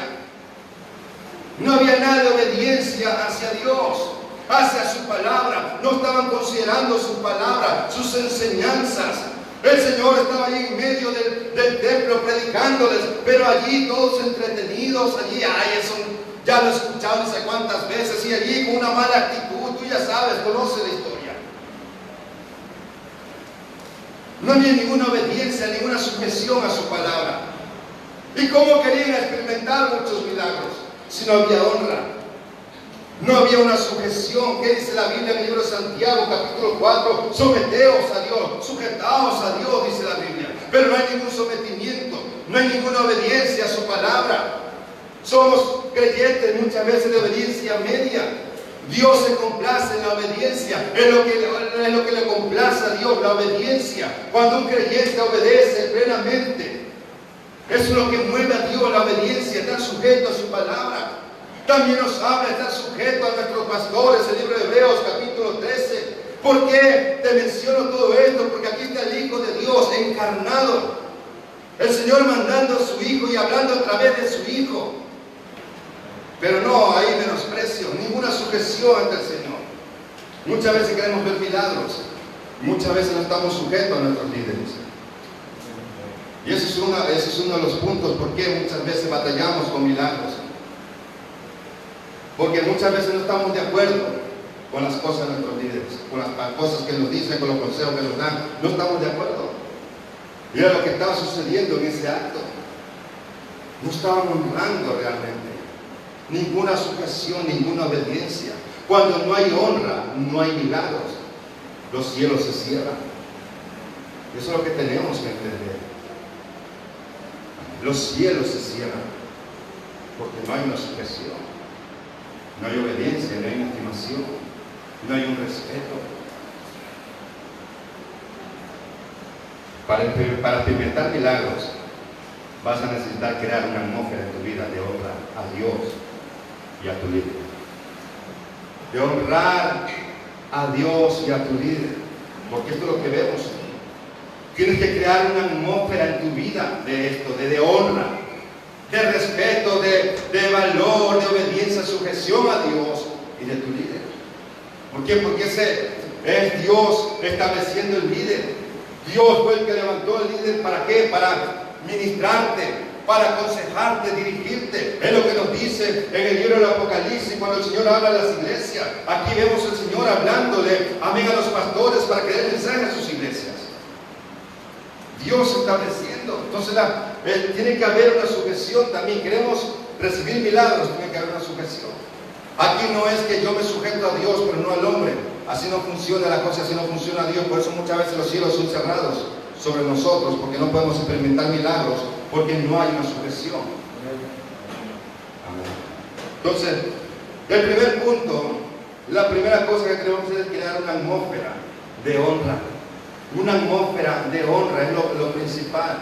No había nada de obediencia hacia Dios, hacia su palabra. No estaban considerando su palabra, sus enseñanzas. El Señor estaba ahí en medio del templo predicándoles, pero allí todos entretenidos, allí, eso ya lo he escuchado no sé cuántas veces, y allí con una mala actitud. Tú ya sabes, conoces la historia. No había ninguna obediencia, ninguna sujeción a su palabra. ¿Y cómo querían experimentar muchos milagros si no había honra? No había una sujeción. ¿Qué dice la Biblia en el libro de Santiago, capítulo 4? Someteos a Dios, sujetaos a Dios, dice la Biblia. Pero no hay ningún sometimiento, no hay ninguna obediencia a su palabra. Somos creyentes muchas veces de obediencia media. Dios se complace en la obediencia, es lo que le complace a Dios, la obediencia. Cuando un creyente obedece plenamente, eso es lo que mueve a Dios, la obediencia, estar sujeto a su palabra. También nos habla de estar sujeto a nuestros pastores, el libro de Hebreos, capítulo 13. ¿Por qué te menciono todo esto? Porque aquí está el Hijo de Dios encarnado. El Señor mandando a su Hijo y hablando a través de su Hijo. Pero no hay menosprecio, ninguna sujeción ante el Señor. Muchas veces queremos ver milagros, muchas veces no estamos sujetos a nuestros líderes. Y ese es uno de los puntos por qué muchas veces batallamos con milagros. Porque muchas veces no estamos de acuerdo con las cosas de nuestros líderes, con las cosas que nos dicen, con los consejos que nos dan. No estamos de acuerdo. Y era lo que estaba sucediendo en ese acto. No estaban honrando realmente. Ninguna sujeción, ninguna obediencia. Cuando no hay honra, no hay milagros. Los cielos se cierran. Eso es lo que tenemos que entender. Los cielos se cierran porque no hay una sujeción, no hay obediencia, no hay una estimación, no hay un respeto. Para experimentar milagros vas a necesitar crear una atmósfera en tu vida de honra a Dios y a tu líder. De honrar a Dios y a tu líder, porque esto es lo que vemos. Tienes que crear una atmósfera en tu vida de esto, de honra, de respeto, de valor, de obediencia, sujeción a Dios y de tu líder. ¿Por qué? Porque ese es Dios estableciendo el líder. Dios fue el que levantó el líder. ¿Para qué? Para ministrarte, para aconsejarte, dirigirte. Es lo que nos dice en el libro del Apocalipsis cuando el Señor habla a las iglesias. Aquí vemos al Señor hablándole, amén, a los pastores para que den mensaje a sus iglesias. Dios estableciendo. Entonces tiene que haber una sujeción también. Queremos recibir milagros, tiene que haber una sujeción. Aquí no es que yo me sujeto a Dios pero no al hombre. Así no funciona la cosa, así no funciona Dios. Por eso muchas veces los cielos son cerrados sobre nosotros, porque no podemos experimentar milagros, porque no hay una sujeción. Amén. Entonces, el primer punto, la primera cosa que tenemos que hacer es crear una atmósfera de honra. Una atmósfera de honra es lo principal.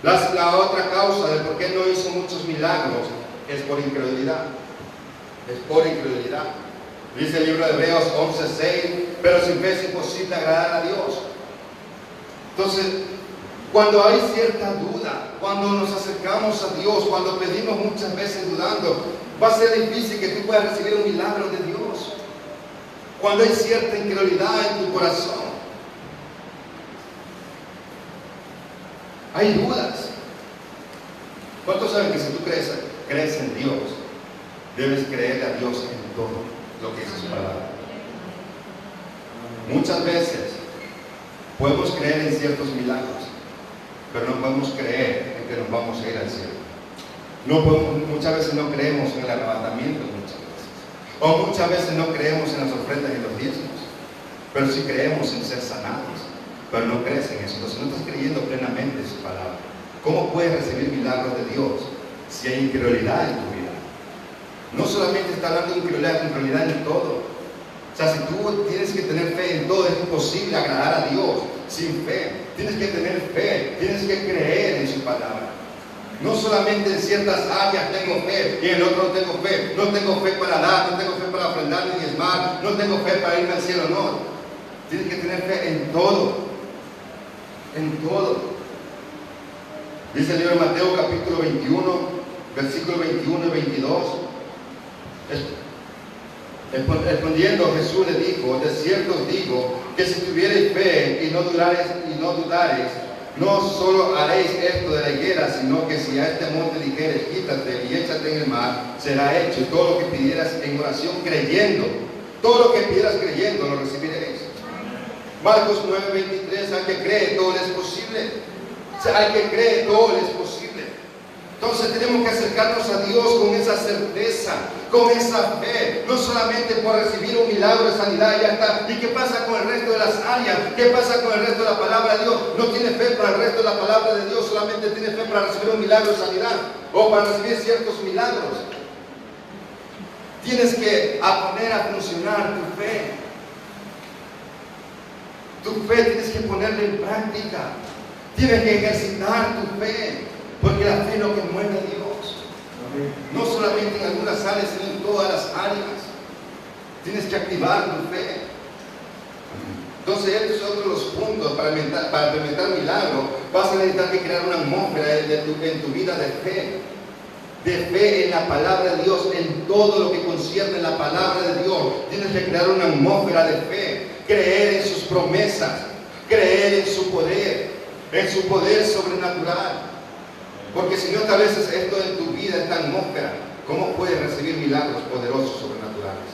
La otra causa de por qué no hizo muchos milagros es por incredulidad. Es por incredulidad. Dice el libro de Hebreos 11:6, pero sin fe es imposible agradar a Dios. Entonces, cuando hay cierta duda, cuando nos acercamos a Dios, cuando pedimos muchas veces dudando, va a ser difícil que tú puedas recibir un milagro de Dios. Cuando hay cierta incredulidad en tu corazón, hay dudas. ¿Cuántos saben que si tú crees en Dios, debes creerle a Dios en todo lo que dice su palabra? Muchas veces podemos creer en ciertos milagros, pero no podemos creer en que nos vamos a ir al cielo. Muchas veces no creemos en el arrebatamiento, o muchas veces no creemos en las ofrendas y los diezmos, pero sí creemos en ser sanados, pero no crees en eso. Entonces no estás creyendo plenamente en su palabra. ¿Cómo puedes recibir milagros de Dios si hay incredulidad en tu vida? No solamente está hablando de incredulidad en todo. O sea, si tú tienes que tener fe en todo, es imposible agradar a Dios sin fe. Tienes que tener fe, tienes que creer en su palabra. No solamente en ciertas áreas tengo fe y en el otro no tengo fe. No tengo fe para dar, no tengo fe para ofrendar ni diezmar, no tengo fe para irme al cielo, no. Tienes que tener fe en todo. En todo. Dice el libro de Mateo capítulo 21, versículos 21 y 22. Respondiendo Jesús le dijo: de cierto os digo que si tuviereis fe y no dudareis, no solo haréis esto de la higuera, sino que si a este monte dijeres quítate y échate en el mar, será hecho. Y todo lo que pidieras en oración creyendo, todo lo que pidieras creyendo, lo recibiréis. Marcos 9:23, al que cree todo le es posible. O sea, al que cree todo le es posible. Entonces tenemos que acercarnos a Dios con esa certeza, con esa fe, no solamente por recibir un milagro de sanidad y ya está. ¿Y qué pasa con el resto de las áreas? ¿Qué pasa con el resto de la palabra de Dios? No tiene fe para el resto de la palabra de Dios, solamente tiene fe para recibir un milagro de sanidad o para recibir ciertos milagros. Tienes que poner a funcionar tu fe. Tu fe tienes que ponerla en práctica. Tienes que ejercitar tu fe, porque la fe es lo que mueve a Dios. No solamente en algunas áreas, sino en todas las áreas. Tienes que activar tu fe. Entonces, este es otro de los puntos para implementar milagro. Vas a necesitar que crear una atmósfera en tu vida de fe en la palabra de Dios, en todo lo que concierne la palabra de Dios. Tienes que crear una atmósfera de fe, creer en sus promesas, creer en su poder sobrenatural. Porque si no estableces esto en tu vida, esta atmósfera, ¿cómo puedes recibir milagros poderosos sobrenaturales?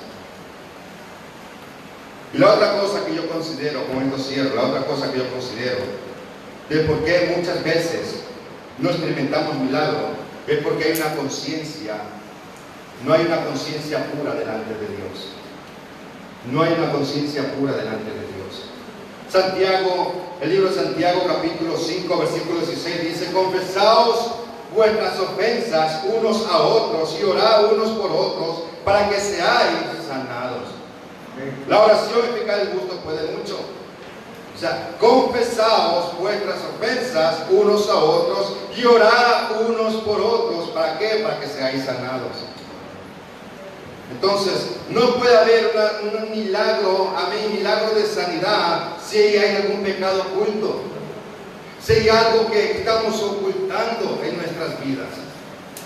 Y la otra cosa que yo considero, con esto cierro, la otra cosa que yo considero de por qué muchas veces no experimentamos milagros, es porque hay una conciencia, no hay una conciencia pura delante de Dios. No hay una conciencia pura delante de Dios. Santiago, el libro de Santiago capítulo 5 versículo 16 dice: confesaos vuestras ofensas unos a otros y orad unos por otros para que seáis sanados. La oración eficaz del justo puede mucho. O sea, confesaos vuestras ofensas unos a otros y orad unos por otros. ¿Para qué? Para que seáis sanados. Entonces, no puede haber un milagro, milagro de sanidad, si hay algún pecado oculto, si hay algo que estamos ocultando en nuestras vidas.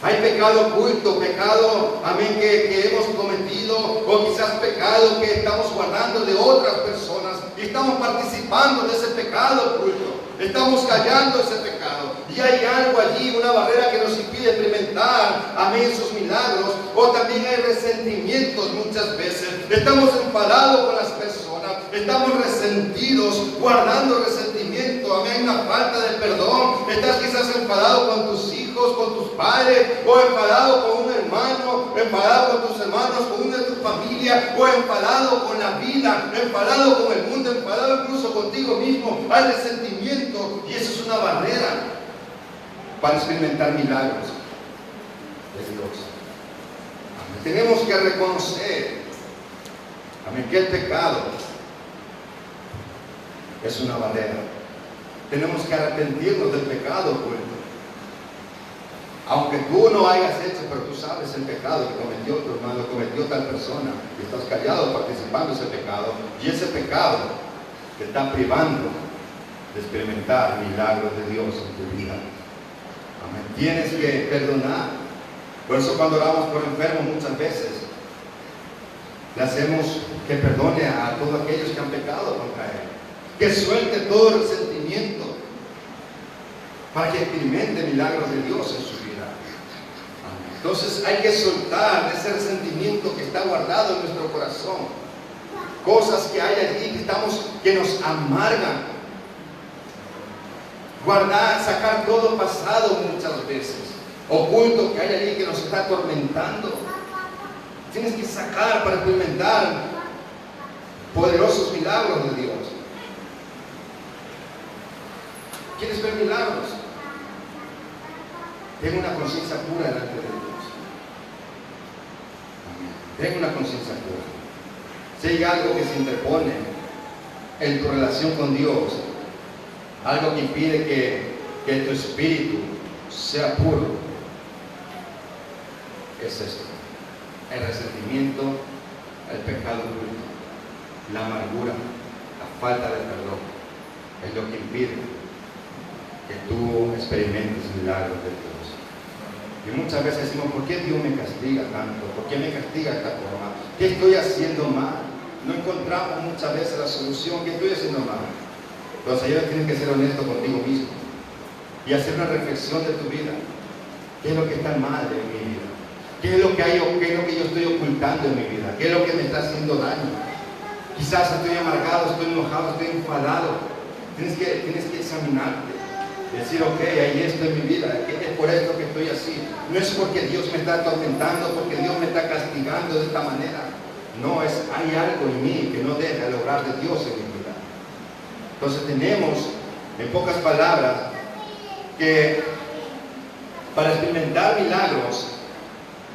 Hay pecado oculto, pecado, que hemos cometido, o quizás pecado que estamos guardando de otras personas y estamos participando de ese pecado oculto. Estamos callando ese pecado y hay algo allí, una barrera que nos impide experimentar, esos milagros. O también hay resentimientos muchas veces. Estamos enfadados con las personas, estamos resentidos, guardando resentimiento, hay una falta de perdón. Estás quizás enfadado con tus hijos, con tus padres, o enfadado con un hermano, enfadado con tus hermanos, con una de tu familia, o enfadado con la vida, enfadado con el mundo, enfadado incluso contigo mismo. Hay resentimiento y eso es una barrera para experimentar milagros de Dios. Amén. Tenemos que reconocer, amén, que el pecado es una barrera. Tenemos que arrepentirnos del pecado oculto. Aunque tú no hayas hecho, pero tú sabes el pecado que cometió tu hermano, cometió tal persona, y estás callado participando de ese pecado, y ese pecado te está privando de experimentar milagros de Dios en tu vida. Amén. Tienes que perdonar. Por eso cuando oramos por enfermos muchas veces le hacemos que perdone a todos aquellos que han pecado contra Él, que suelte todo el resentimiento para que experimente milagros de Dios en su vida. Amén. Entonces hay que soltar ese resentimiento que está guardado en nuestro corazón, cosas que hay allí que nos amargan. Guardar, sacar todo pasado muchas veces, oculto que hay allí que nos está atormentando. Tienes que sacar para experimentar poderosos milagros de Dios. ¿Quieres ver milagros? Ten una conciencia pura delante de Dios. Ten una conciencia pura. Si hay algo que se interpone en tu relación con Dios, algo que impide que tu espíritu sea puro, es esto: el resentimiento, el pecado oculto, la amargura, la falta de perdón. Es lo que impide que tú experimentes milagros de Dios. Y muchas veces decimos: ¿por qué Dios me castiga tanto? ¿Por qué me castiga de esta forma? ¿Qué estoy haciendo mal? No encontramos muchas veces la solución. ¿Qué estoy haciendo mal? Entonces ellos tienen que ser honestos contigo mismo y hacer una reflexión de tu vida. ¿Qué es lo que está mal en mi vida? ¿Qué es lo que yo estoy ocultando en mi vida? ¿Qué es lo que me está haciendo daño? Quizás estoy amargado, estoy enojado, estoy enfadado. Tienes que examinarte. Decir: ok, hay esto en mi vida, es por esto que estoy así. No es porque Dios me está atormentando, porque Dios me está castigando de esta manera. No, hay algo en mí que no deja el obrar de Dios en mi vida. Entonces tenemos, en pocas palabras, que para experimentar milagros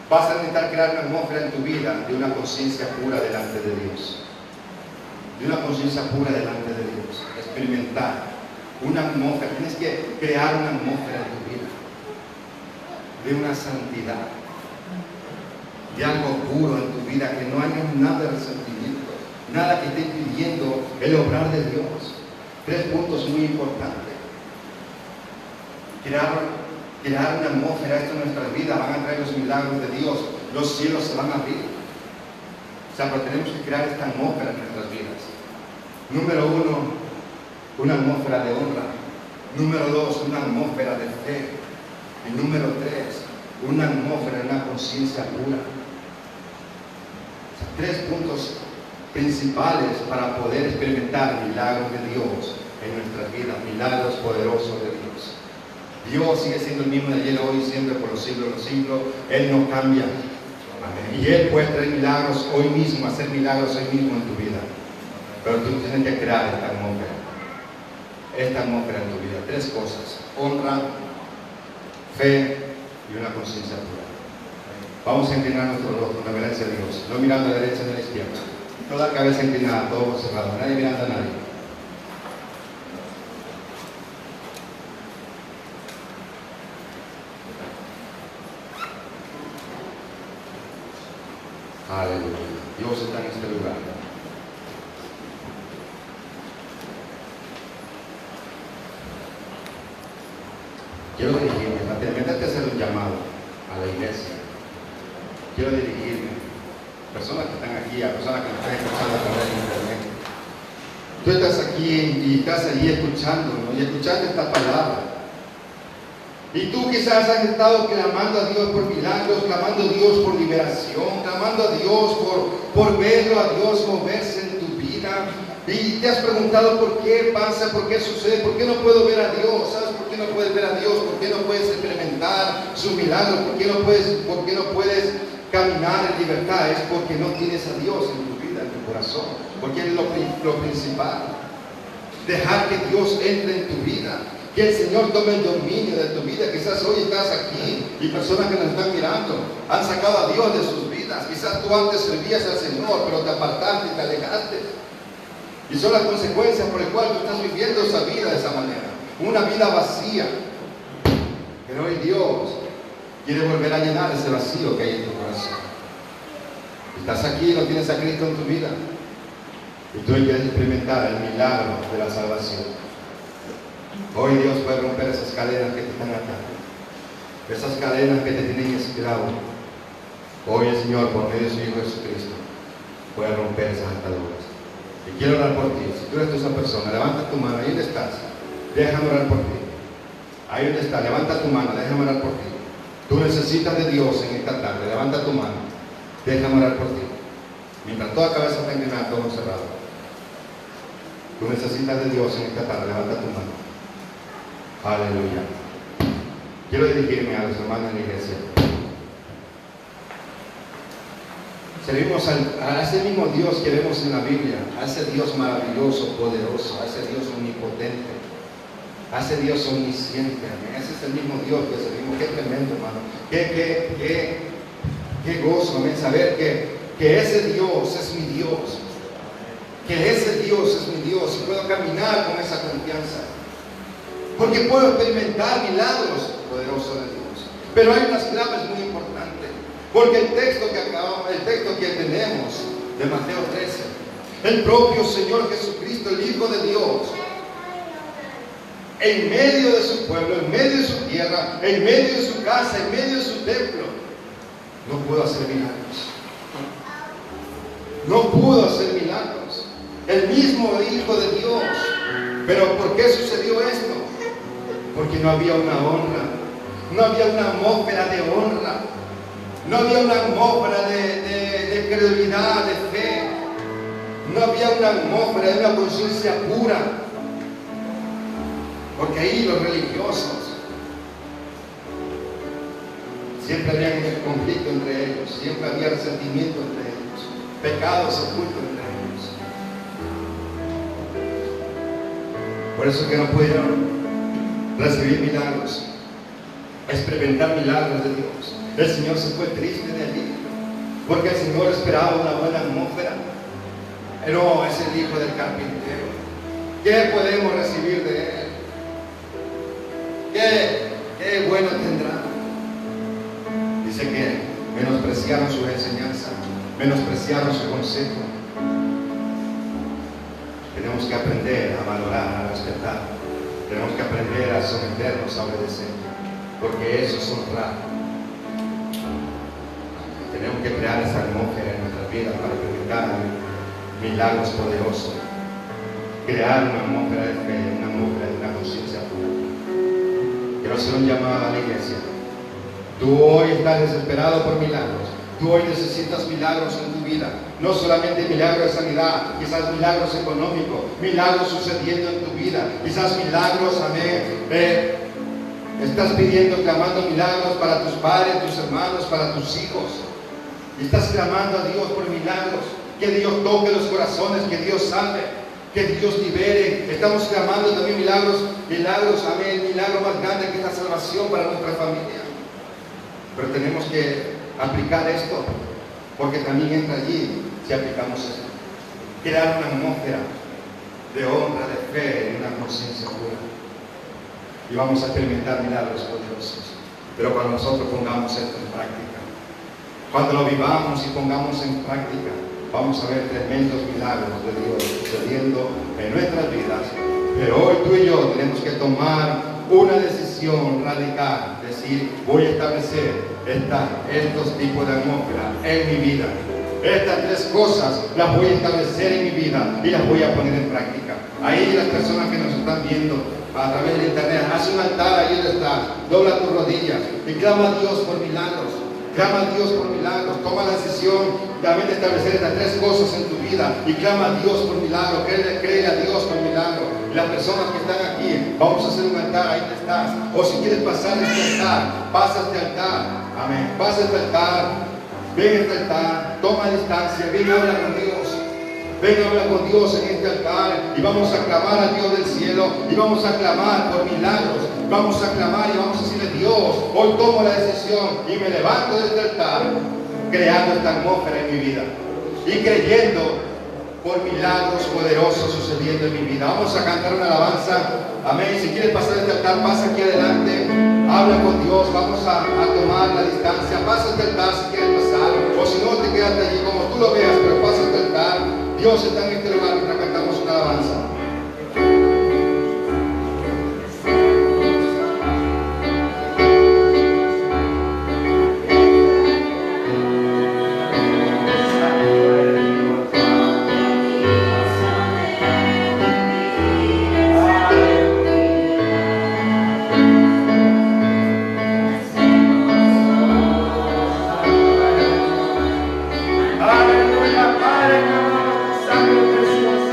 vas a intentar crear una atmósfera en tu vida de una conciencia pura delante de Dios. De una conciencia pura delante de Dios. Experimentar una atmósfera, tienes que crear una atmósfera en tu vida de una santidad, de algo puro en tu vida, que no haya nada de resentimiento, nada que esté impidiendo el obrar de Dios. 3 puntos muy importantes: crear una atmósfera. Esto en nuestras vidas van a traer los milagros de Dios, los cielos se van a abrir. O sea, pero tenemos que crear esta atmósfera en nuestras vidas. Número 1, una atmósfera de honra. Número 2, una atmósfera de fe. Y número 3, una atmósfera de una conciencia pura. O sea, 3 puntos principales para poder experimentar milagros de Dios en nuestras vidas, milagros poderosos de Dios. Dios sigue siendo el mismo de ayer, hoy y siempre, por los siglos de los siglos. Él no cambia. Amén. Y Él puede traer milagros hoy mismo, hacer milagros hoy mismo en tu vida. Pero tú tienes que crear esta atmósfera. Esta atmósfera en tu vida. 3 cosas: honra, fe y una conciencia pura. Vamos a inclinar nuestro rostro en reverencia a Dios, no mirando a la derecha ni a la izquierda. Toda la cabeza inclinada, todo cerrado, nadie mirando a nadie. Aleluya. Dios está en este lugar. Quiero dirigirme, antes de hacer un llamado a la iglesia, quiero dirigirme a personas que están aquí, a personas que nos están escuchando a través de internet. Tú estás aquí y estás allí escuchándonos y escuchando esta palabra. Y tú quizás has estado clamando a Dios por milagros, clamando a Dios por liberación, clamando a Dios por verlo a Dios moverse en tu vida. Y te has preguntado por qué pasa, por qué sucede, por qué no puedo ver a Dios. ¿Sabes por qué no puedes ver a Dios? ¿Por qué no puedes experimentar su milagro? ¿Por qué no puedes caminar en libertad es porque no tienes a Dios en tu vida, en tu corazón, porque Él es lo principal. Dejar que Dios entre en tu vida, que el Señor tome el dominio de tu vida. Quizás hoy estás aquí y personas que nos están mirando han sacado a Dios de sus vidas. Quizás tú antes servías al Señor, pero te apartaste y te alejaste. Y son las consecuencias por las cuales tú estás viviendo esa vida de esa manera. Una vida vacía. Pero hoy Dios quiere volver a llenar ese vacío que hay en tu corazón. Estás aquí, no tienes a Cristo en tu vida. Y tú quieres experimentar el milagro de la salvación. Hoy Dios puede romper esas cadenas que te están atando. Esas cadenas que te tienen esclavo. Hoy el Señor, por medio de su Hijo Jesucristo, puede romper esas ataduras. Y quiero orar por ti. Si tú eres esa persona, levanta tu mano. Ahí donde estás. Déjame orar por ti. Ahí donde estás, levanta tu mano. Déjame orar por ti. Tú necesitas de Dios en esta tarde. Levanta tu mano. Déjame orar por ti. Mientras toda cabeza está inclinada, todo cerrado. Tú necesitas de Dios en esta tarde. Levanta tu mano. Aleluya. Quiero dirigirme a los hermanos en la iglesia. Servimos a ese mismo Dios que vemos en la Biblia, a ese Dios maravilloso, poderoso, a ese Dios omnipotente, a ese Dios omnisciente. Amén. Ese es el mismo Dios que servimos. Qué tremendo, hermano. Qué gozo, amén, saber que ese Dios es mi Dios. Que ese Dios es mi Dios y puedo caminar con esa confianza. Porque puedo experimentar milagros poderosos de Dios. Pero hay unas claves muy importantes. Porque el texto que tenemos de Mateo 13, el propio Señor Jesucristo, el Hijo de Dios, en medio de su pueblo, en medio de su tierra, en medio de su casa, en medio de su templo, no pudo hacer milagros. No pudo hacer milagros. El mismo Hijo de Dios. Pero ¿por qué sucedió esto? Porque no había una honra, no había una atmósfera de honra, no había una atmósfera de credibilidad, de fe, no había una atmósfera de una conciencia pura. Porque ahí los religiosos siempre había un conflicto entre ellos, siempre había resentimiento entre ellos, pecados ocultos entre ellos. Por eso es que no pudieron recibir milagros, experimentar milagros de Dios. El Señor se fue triste de allí, porque el Señor esperaba una buena atmósfera. No, es el Hijo del carpintero. ¿Qué podemos recibir de Él? ¿Qué bueno tendrá? Dice que menospreciaron su enseñanza, menospreciaron su consejo. Tenemos que aprender a valorar, a respetar. Tenemos que aprender a someternos, a obedecer, porque eso es honrar. Tenemos que crear esa atmósfera en nuestras vidas para experimentar milagros poderosos. Crear una atmósfera de fe, una atmósfera de una conciencia pura. Quiero hacer un llamado a la iglesia. Tú hoy estás desesperado por milagros. Tú hoy necesitas milagros en tu vida. No solamente milagros de sanidad, quizás milagros económicos, milagros sucediendo en tu vida, quizás milagros, amén. Estás pidiendo, clamando milagros para tus padres, tus hermanos, para tus hijos. Y estás clamando a Dios por milagros. Que Dios toque los corazones, que Dios salve, que Dios libere. Estamos clamando también milagros, amén. El milagro más grande que es la salvación para nuestra familia. Pero tenemos que aplicar esto, porque también entra allí si aplicamos esto. Crear una atmósfera de honra, de fe, de una conciencia pura. Y vamos a experimentar milagros poderosos. Pero cuando nosotros pongamos esto en práctica, cuando lo vivamos y pongamos en práctica, vamos a ver tremendos milagros de Dios sucediendo en nuestras vidas. Pero hoy tú y yo tenemos que tomar una decisión radical, decir, voy a establecer estos tipos de atmósfera en mi vida. Estas tres cosas las voy a establecer en mi vida y las voy a poner en práctica. Ahí las personas que nos están viendo a través de internet, haz un altar ahí donde estás, dobla tus rodillas y clama a Dios por milagros. Clama a Dios por milagros. Toma la decisión de establecer estas tres cosas en tu vida y clama a Dios por milagros. Créele a Dios por milagros. Y las personas que están aquí, vamos a hacer un altar, ahí te estás. O si quieres pasar este altar, pasa este altar. Amén. Pasa este altar. Ven a este altar, toma distancia, ven, habla con Dios. Ven, habla con Dios en este altar y vamos a clamar al Dios del cielo y vamos a clamar por milagros. Vamos a clamar y vamos a decirle: Dios, hoy tomo la decisión y me levanto de este altar creando esta atmósfera en mi vida y creyendo por milagros poderosos sucediendo en mi vida. Vamos a cantar una alabanza. Amén. Si quieres pasar este altar, pasa aquí adelante. Habla con Dios. Vamos a tomar la distancia. Pasa este altar si quieres pasar. O si no, te quedas allí como tú lo veas, pero pasa este altar. Dios está en este lugar mientras cantamos una alabanza. Aleluya, Padre, sangre preciosa.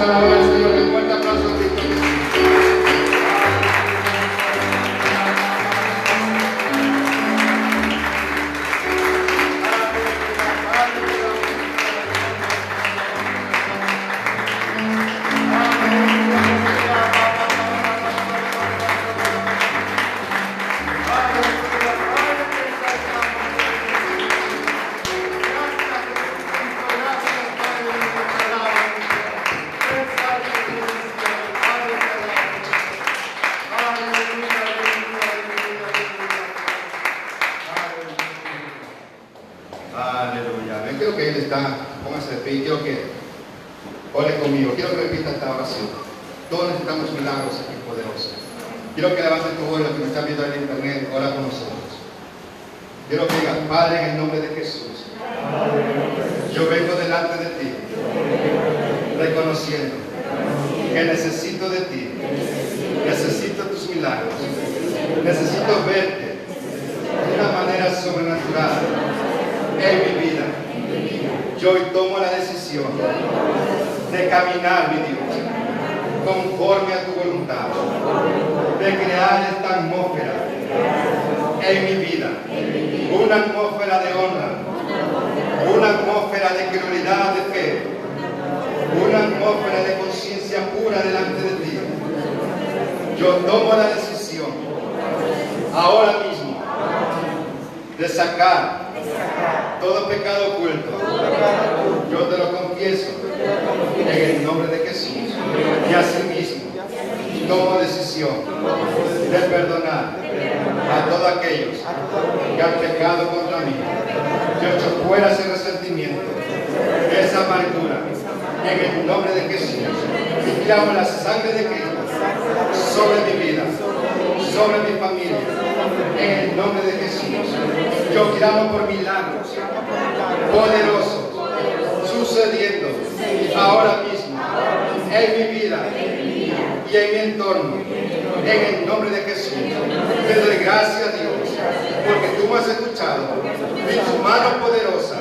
Vamos a alabar al Señor. Un fuerte aplauso a Cristo. Aleluya. Ven, quiero que Él está, póngase de pie, quiero que ore conmigo, quiero que repita esta oración. Todos necesitamos milagros aquí poderosos. Quiero que levante tu voz, los que me están viendo en internet, ora con nosotros. Quiero que digas, Padre, en el nombre de Jesús, yo vengo delante de ti, reconociendo que necesito de ti, necesito tus milagros, necesito verte de una manera sobrenatural en mi vida. Yo hoy tomo la decisión de caminar, mi Dios, conforme a tu voluntad, de crear esta atmósfera en mi vida, una atmósfera de honra, una atmósfera de credibilidad, de fe, una atmósfera de conciencia pura delante de ti. Yo tomo la decisión ahora mismo de sacar todo pecado oculto. Yo te lo confieso en el nombre de Jesús. Y asimismo tomo decisión de perdonar a todos aquellos que han pecado contra mí. Yo echo fuera ese resentimiento, esa amargura, en el nombre de Jesús. Y clamo la sangre de Cristo sobre mi vida, sobre mi familia, en el nombre de Jesús. Yo clamo por milagros poderosos sucediendo ahora mismo en mi vida y en mi entorno, en el nombre de Jesús. Te doy gracias a Dios porque tú me has escuchado y tu mano poderosa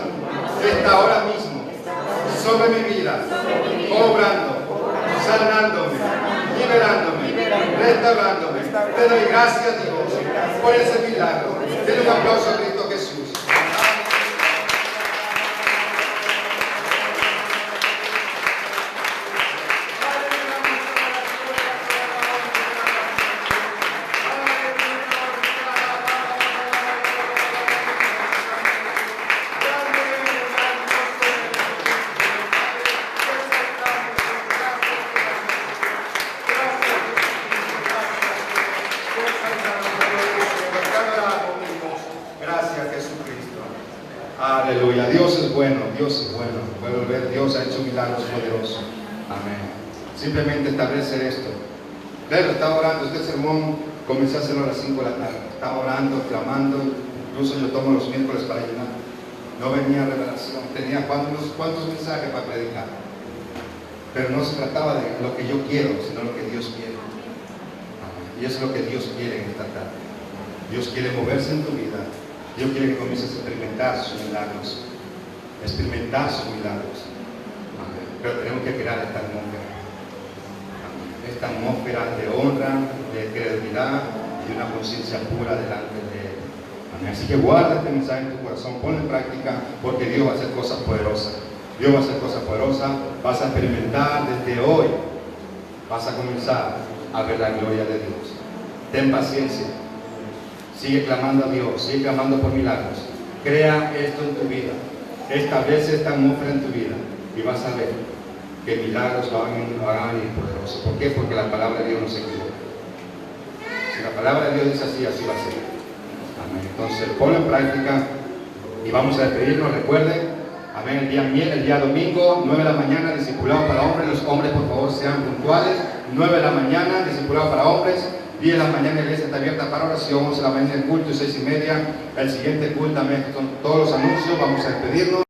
está ahora mismo sobre mi vida, obrando, sanándome, liberándome, restaurándome. Te doy gracias a Dios por ese milagro. Denle un aplauso a Cristo Jesús. Gracias, Jesucristo. Aleluya. Dios es bueno, Dios es bueno. Puedo ver, Dios ha hecho milagros poderosos. Amén. Simplemente establecer esto. Claro, estaba orando. Este sermón comencé a hacerlo a las 5 de la tarde. Estaba orando, clamando. Incluso yo tomo los miércoles para ayunar. No venía revelación. Tenía cuántos mensajes para predicar. Pero no se trataba de lo que yo quiero, sino lo que Dios quiere. Amén. Y eso es lo que Dios quiere en esta tarde. Dios quiere moverse en tu vida. Dios quiere que comiences a experimentar sus milagros. Experimentar sus milagros. Amén. Pero tenemos que crear esta atmósfera. Amén. Esta atmósfera de honra, de credibilidad y de una conciencia pura delante de Él. Amén. Así que guarda este mensaje en tu corazón. Ponlo en práctica porque Dios va a hacer cosas poderosas. Dios va a hacer cosas poderosas. Vas a experimentar desde hoy. Vas a comenzar a ver la gloria de Dios. Ten paciencia. Sigue clamando a Dios, sigue clamando por milagros. Crea esto en tu vida. Establece esta atmósfera en tu vida y vas a ver que milagros van a venir poderosos. ¿Por qué? Porque la palabra de Dios no se equivoca. Si la palabra de Dios dice así, así va a ser. Amén. Entonces, ponlo en práctica y vamos a despedirnos. Recuerden, amén, el día domingo, 9 de la mañana, discipulado para hombres. Los hombres, por favor, sean puntuales. 9 de la mañana, discipulado para hombres. 10 de la mañana la iglesia está abierta para oración, 11 de la mañana el culto y 6:30 el siguiente culto. Amén. Con todos los anuncios, vamos a despedirnos.